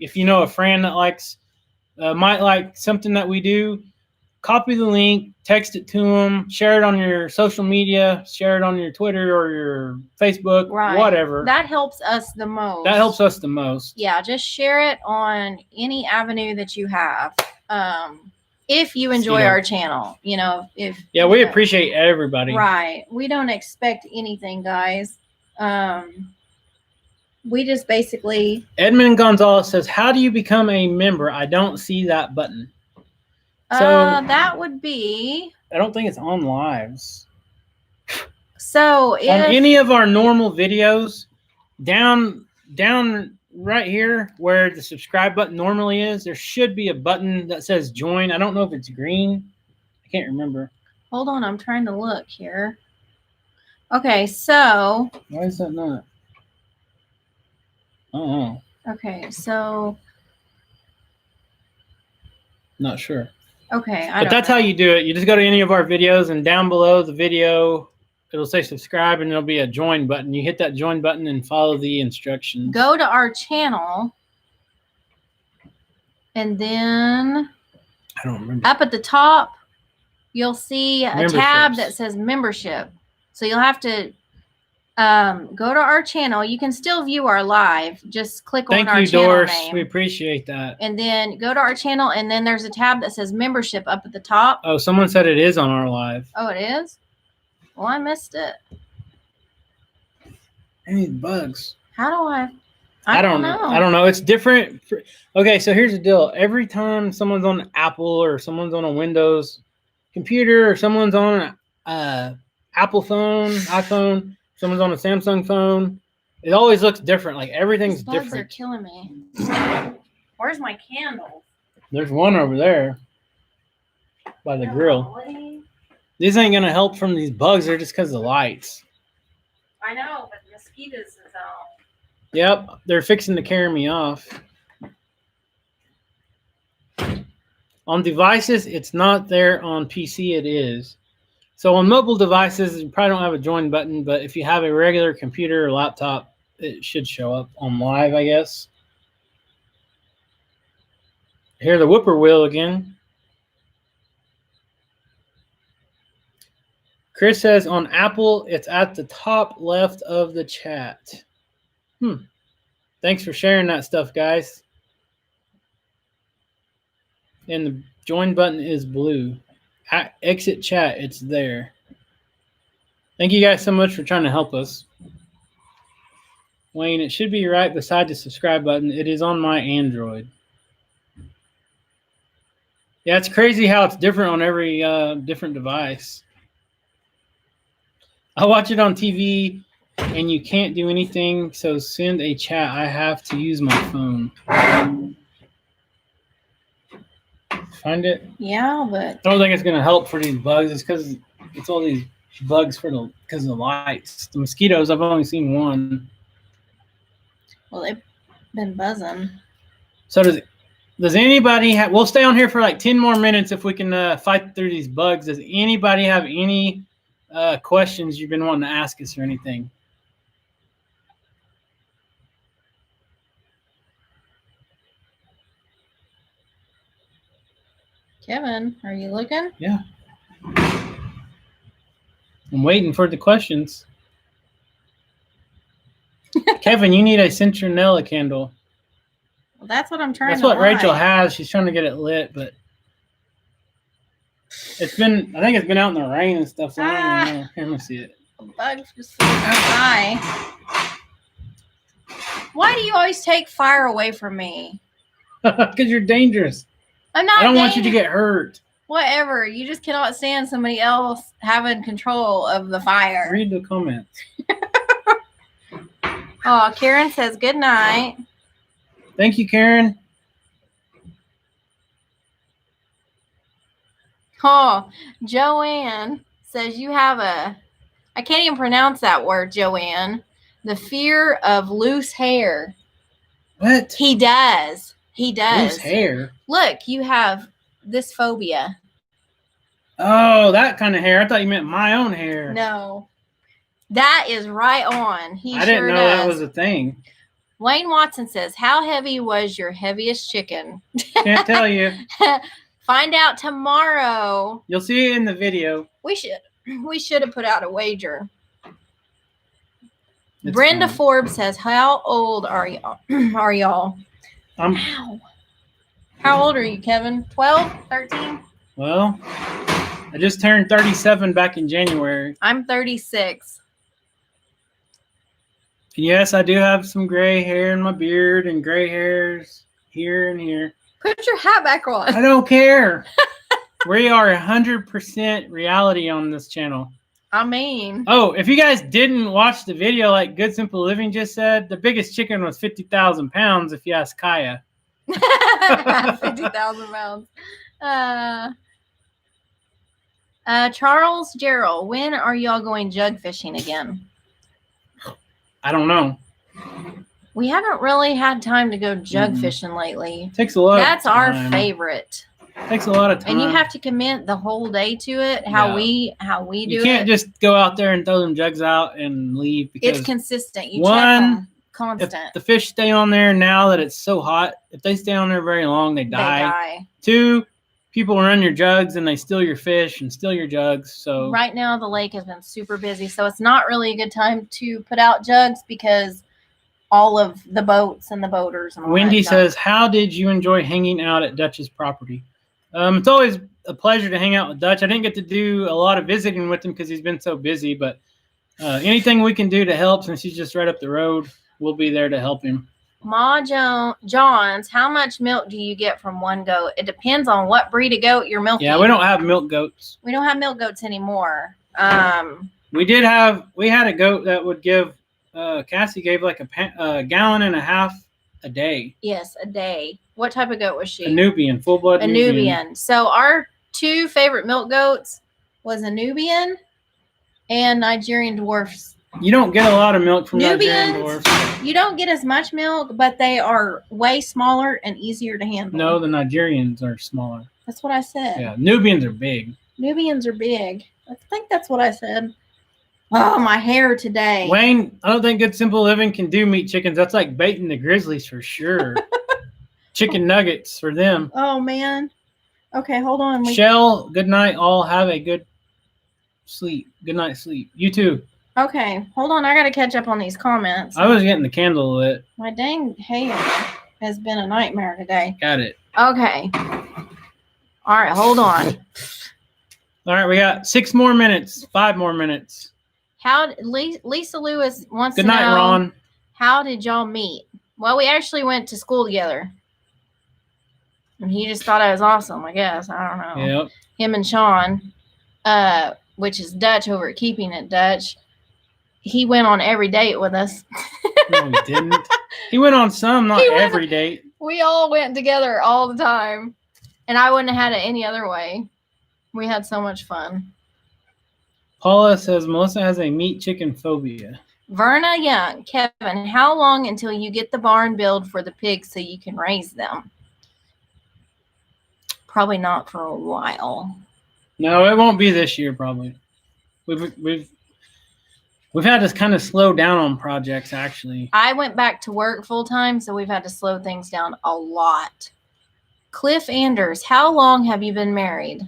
if you know a friend that might like something that we do. Copy the link, text it to them, share it on your social media, share it on your Twitter or your Facebook, whatever. That helps us the most. Yeah, just share it on any avenue that you have. If you enjoy our channel, we appreciate everybody. Right. We don't expect anything, guys. We just basically. Edmund Gonzalez says, "How do you become a member? I don't see that button." So that would be. I don't think it's on lives. So on any of our normal videos, down right here where the subscribe button normally is, there should be a button that says join. I don't know if it's green. I can't remember. Hold on, I'm trying to look here. Okay, so. Why is that not? Oh. Okay, so. Not sure. Okay, but that's how you do it. You just go to any of our videos, and down below the video, it'll say subscribe, and there'll be a join button. You hit that join button and follow the instructions. Go to our channel, and then I don't remember. Up at the top, you'll see a tab that says membership. So you'll have to go to our channel. You can still view our live. Just click on our channel Doris. name. We appreciate that. And then go to our channel, and then there's a tab that says membership up at the top. Oh, someone said it is on our live. Oh, it is? Well, I missed it. Any bugs? How do I don't know. I don't know. It's different. Okay, so here's the deal. Every time someone's on an Apple or someone's on a Windows computer or someone's on an Apple phone, iPhone, someone's on a Samsung phone, it always looks different. Like everything's different. These bugs are killing me. Where's my candle? There's one over there by the grill. Really? These ain't gonna help from these bugs. They're just because of the lights. I know, but the mosquitoes is out. Yep, they're fixing to carry me off. On devices, it's not there. On PC, it is. So on mobile devices, you probably don't have a join button, but if you have a regular computer or laptop, it should show up on live, I guess. Hear the whippoorwill again. Chris says on Apple, it's at the top left of the chat. Thanks for sharing that stuff, guys. And the join button is blue. Exit chat, it's there. Thank you guys so much for trying to help us. Wayne, it should be right beside the subscribe button. It is on my Android. Yeah, it's crazy how it's different on every different device. I watch it on TV and you can't do anything, so send a chat. I have to use my phone. Find it? Yeah, but I don't think it's going to help for these bugs. It's because it's all these bugs because of the lights. The mosquitoes, I've only seen one. well, they've been buzzing. So does anybody have? We'll stay on here for like 10 more minutes if we can fight through these bugs. Does anybody have any questions you've been wanting to ask us or anything? Kevin, are you looking? Yeah. I'm waiting for the questions. Kevin, you need a citronella candle. Well, that's what I'm trying That's to what Rachel light. has. She's trying to get it lit, but I think it's been out in the rain and stuff. So I don't even know. Here, let me see it. The bugs just flew by. Why do you always take fire away from me? Because you're dangerous. I'm not. I don't want you to get hurt. Whatever. You just cannot stand somebody else having control of the fire. Read the comments. Oh, Karen says good night. Thank you, Karen. Oh, Joanne says you have I can't even pronounce that word, Joanne. The fear of loose hair. What? He does. He does. Loose hair? Look, you have this phobia. Oh, that kind of hair. I thought you meant my own hair. No. That is right on. I didn't know that was a thing. Wayne Watson says, how heavy was your heaviest chicken? Can't tell you. Find out tomorrow. You'll see it in the video. We should have put out a wager. It's Brenda fine. Forbes says, how old are y'all? Ow. How old are you, Kevin? 12? 13? Well, I just turned 37 back in January. I'm 36. And yes, I do have some gray hair in my beard and gray hairs here and here. Put your hat back on. I don't care. We are 100% reality on this channel. I mean. Oh, if you guys didn't watch the video, like Good Simple Living just said, the biggest chicken was 50,000 pounds, if you ask Kaya. 50,000 pounds. Charles Gerald, when are y'all going jug fishing again? I don't know. We haven't really had time to go jug fishing lately. Takes a lot. That's of time. our favorite. Takes a lot of time. And you have to commit the whole day to it. How we do it. You can't just go out there and throw them jugs out and leave because it's consistent. You one, check them constant. If the fish stay on there now that it's so hot, if they stay on there very long, they die. Two, people run your jugs and they steal your fish and steal your jugs. So right now the lake has been super busy, so it's not really a good time to put out jugs because all of the boats and the boaters. And all Wendy that says, how did you enjoy hanging out at Dutch's property? It's always a pleasure to hang out with Dutch. I didn't get to do a lot of visiting with him because he's been so busy, but anything we can do to help, since he's just right up the road, we'll be there to help him. Ma Johns, how much milk do you get from one goat? It depends on what breed of goat you're milking. Yeah, we don't have milk goats. We don't have milk goats anymore. We had a goat that would give, Cassie gave like a gallon and a half a day. Yes, a day. What type of goat was she? A Nubian, full-blood Nubian. So our two favorite milk goats was a Nubian and Nigerian dwarfs. You don't get a lot of milk from Nigerian Nubians, dwarfs. you don't get as much milk, but they are way smaller and easier to handle. No, the Nigerians are smaller. That's what I said. Yeah, Nubians are big. Nubians are big. I think that's what I said. Oh, my hair today. Wayne, I don't think Good Simple Living can do meat chickens. That's like baiting the grizzlies for sure. Chicken nuggets for them. Oh, man. Okay, hold on. Shell, good night. All have a good sleep. Good night, sleep. You too. Okay, hold on. I got to catch up on these comments. I was getting the candle lit. My dang hair has been a nightmare today. Got it. Okay. All right, hold on. All right, we got 6 more minutes. 5 more minutes. How Lisa Lewis wants Good to night, know, Ron. how did y'all meet? Well, we actually went to school together. And he just thought I was awesome, I guess. I don't know. Yep. Him and Sean, which is Dutch over at Keeping It Dutch. He went on every date with us. No, he didn't. He went on some, not every date. We all went together all the time. And I wouldn't have had it any other way. We had so much fun. Paula says Melissa has a meat chicken phobia. Verna Young, Kevin, how long until you get the barn built for the pigs so you can raise them? Probably not for a while. No, it won't be this year. Probably. We've had to kind of slow down on projects. Actually, I went back to work full time, so we've had to slow things down a lot. Cliff Anders, how long have you been married?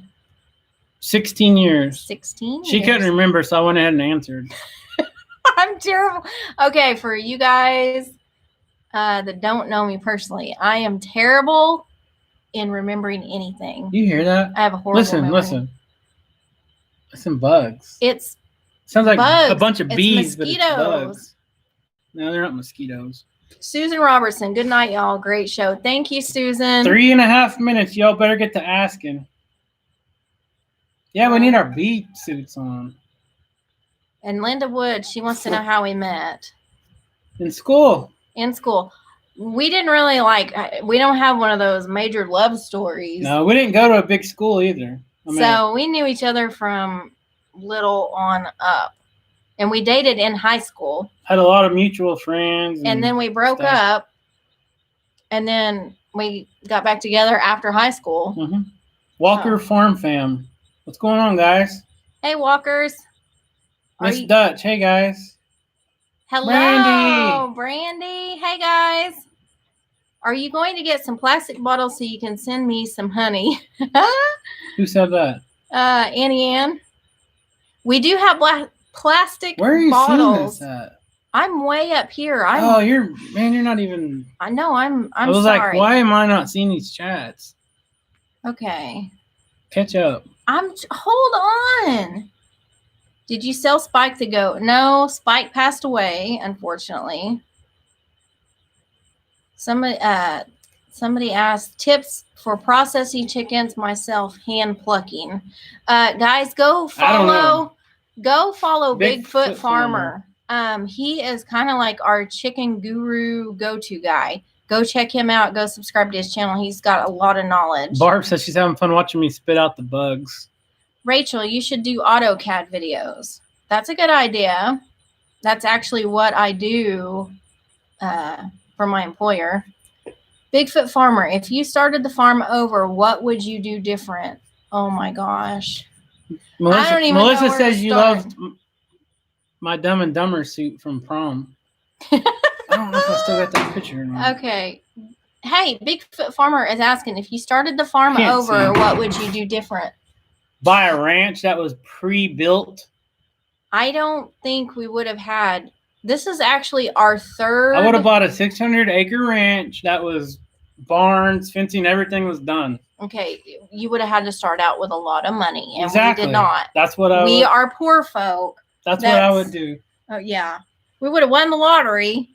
16 years. 16 She years. couldn't remember, so I went ahead and answered. I'm terrible. Okay, for you guys that don't know me personally, I am terrible in remembering anything. You hear that? I have a horrible memory. Listen, bugs. It's sounds like bugs. A bunch of bees, mosquitoes. but it's bugs. No, they're not mosquitoes. Susan Robertson, good night, y'all. Great show. Thank you, Susan. 3.5 minutes. Y'all better get to asking. Yeah, we need our bee suits on. And Linda Wood, she wants to know how we met. In school. In school. We didn't really we don't have one of those major love stories. No, we didn't go to a big school either. So we knew each other from little on up. And we dated in high school. Had a lot of mutual friends. And then we broke up. And then we got back together after high school. Mm-hmm. Walker Farm Fam. What's going on, guys? Hey, Walkers. Miss Dutch. Hey, guys. Hello, Brandy. Hey, guys. Are you going to get some plastic bottles so you can send me some honey? Who said that? Annie Ann. We do have plastic bottles. Where are you seeing this at? I'm way up here. You're not even. I know. I'm I was sorry. like, why am I not seeing these chats? Okay. Catch up. Hold on. Did you sell Spike the goat? No, Spike passed away, unfortunately. Somebody asked follow for processing chickens, myself hand plucking. Guys, go follow Bigfoot Farmer. He is kind of like our chicken guru go-to guy. Go check him out. Go subscribe to his channel. He's got a lot of knowledge. Barb says she's having fun watching me spit out the bugs. Rachel, you should do AutoCAD videos. That's a good idea. That's actually what I do for my employer. Bigfoot Farmer, if you started the farm over, what would you do different? Oh my gosh. Melissa says you loved my Dumb and Dumber suit from prom. I don't know if I still got that picture or not. Okay. Hey, Bigfoot Farmer is asking, if you started the farm over, what would you do different? Buy a ranch that was pre-built. I don't think we would have had. This is actually our third. I would have bought a 600-acre ranch that was barns, fencing, everything was done. Okay, you would have had to start out with a lot of money, and exactly. We did not. That's what we are poor folk. That's what I would do. Oh yeah, we would have won the lottery.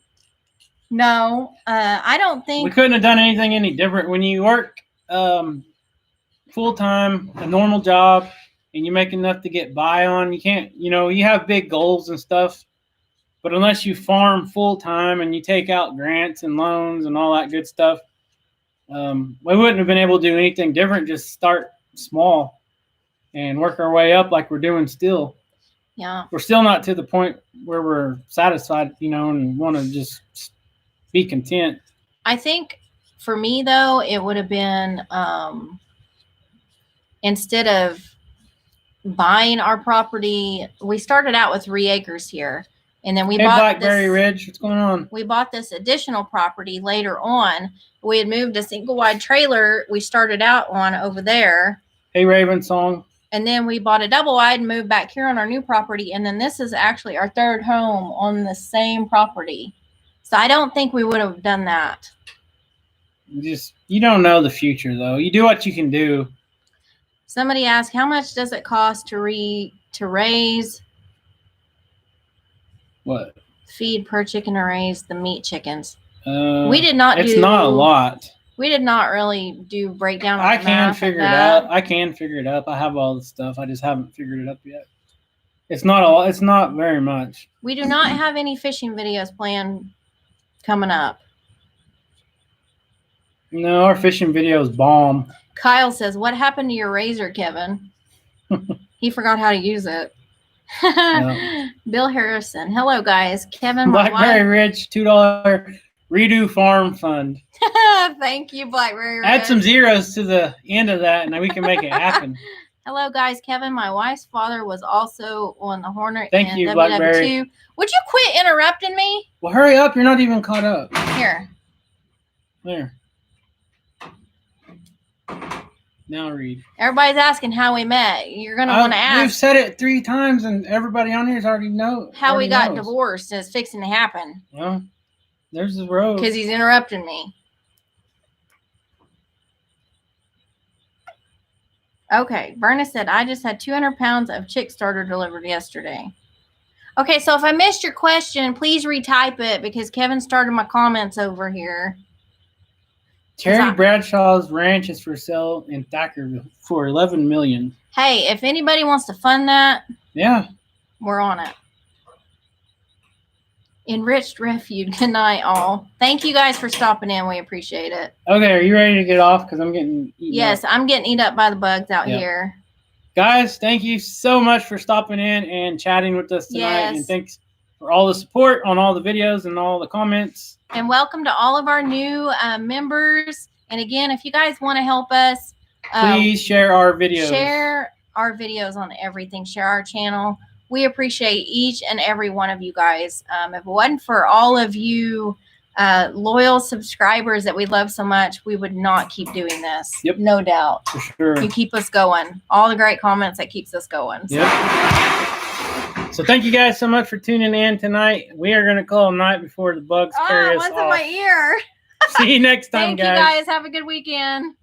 No, I don't think we couldn't have done anything any different. When you work full time, a normal job, and you make enough to get by on, you can't. You have big goals and stuff, but unless you farm full time and you take out grants and loans and all that good stuff, we wouldn't have been able to do anything different. Just start small and work our way up like we're doing still. Yeah, we're still not to the point where we're satisfied, and want to just be content. I think for me though, it would have been instead of buying our property. We started out with 3 acres here, and then we Hey, bought Blackberry this. Ridge, what's going on? We bought this additional property later on. We had moved a single wide trailer we started out on over there. Hey, Raven Song. And then we bought a double wide and moved back here on our new property. And then this is actually our 3rd home on the same property. So I don't think we would have done that. You don't know the future, though. You do what you can do. Somebody asked, how much does it cost to raise What? feed per chicken to raise the meat chickens? We did not. It's not a lot. We did not really do breakdown. I can figure it out. I can figure it up. I have all the stuff. I just haven't figured it up yet. It's not a lot. It's not very much. We do not have any fishing videos planned coming up. No, our fishing video is bomb. Kyle says, what happened to your razor, Kevin? He forgot how to use it. No. Bill Harrison. Hello, guys. Kevin, Blackberry Ridge, $2 redo farm fund. Thank you, Blackberry Ridge. Add some zeros to the end of that, and we can make it happen. Hello, guys. Kevin, my wife's father was also on the Hornet. Thank you, Blackberry. Would you quit interrupting me? Well, hurry up. You're not even caught up. Here. There. Now read. Everybody's asking how we met. You're going to want to ask. We've said it 3 times, and everybody on here's already knows. How we got divorced is fixing to happen. Well, there's the road. Because he's interrupting me. Okay. Verna said, I just had 200 pounds of chick starter delivered yesterday. Okay, so if I missed your question, please retype it because Kevin started my comments over here. Terry Bradshaw's ranch is for sale in Thackerville for $11 million. Hey, if anybody wants to fund that, yeah, we're on it. Enriched Refuge. Good night, all. Thank you guys for stopping in. We appreciate it. Okay, are you ready to get off? Because I'm getting eaten Yes, up. I'm getting eaten up by the bugs out here. Guys, thank you so much for stopping in and chatting with us tonight. Yes. And thanks for all the support on all the videos and all the comments. And welcome to all of our new members. And again, if you guys want to help us, please share our videos. Share our videos on everything. Share our channel. We appreciate each and every one of you guys. If it wasn't for all of you loyal subscribers that we love so much, we would not keep doing this. Yep. No doubt. For sure. You keep us going. All the great comments that keeps us going. So. Yep. So thank you guys so much for tuning in tonight. We are going to call a night before the bugs carry us off. What's in my ear? See you next time, Thank you guys. Have a good weekend.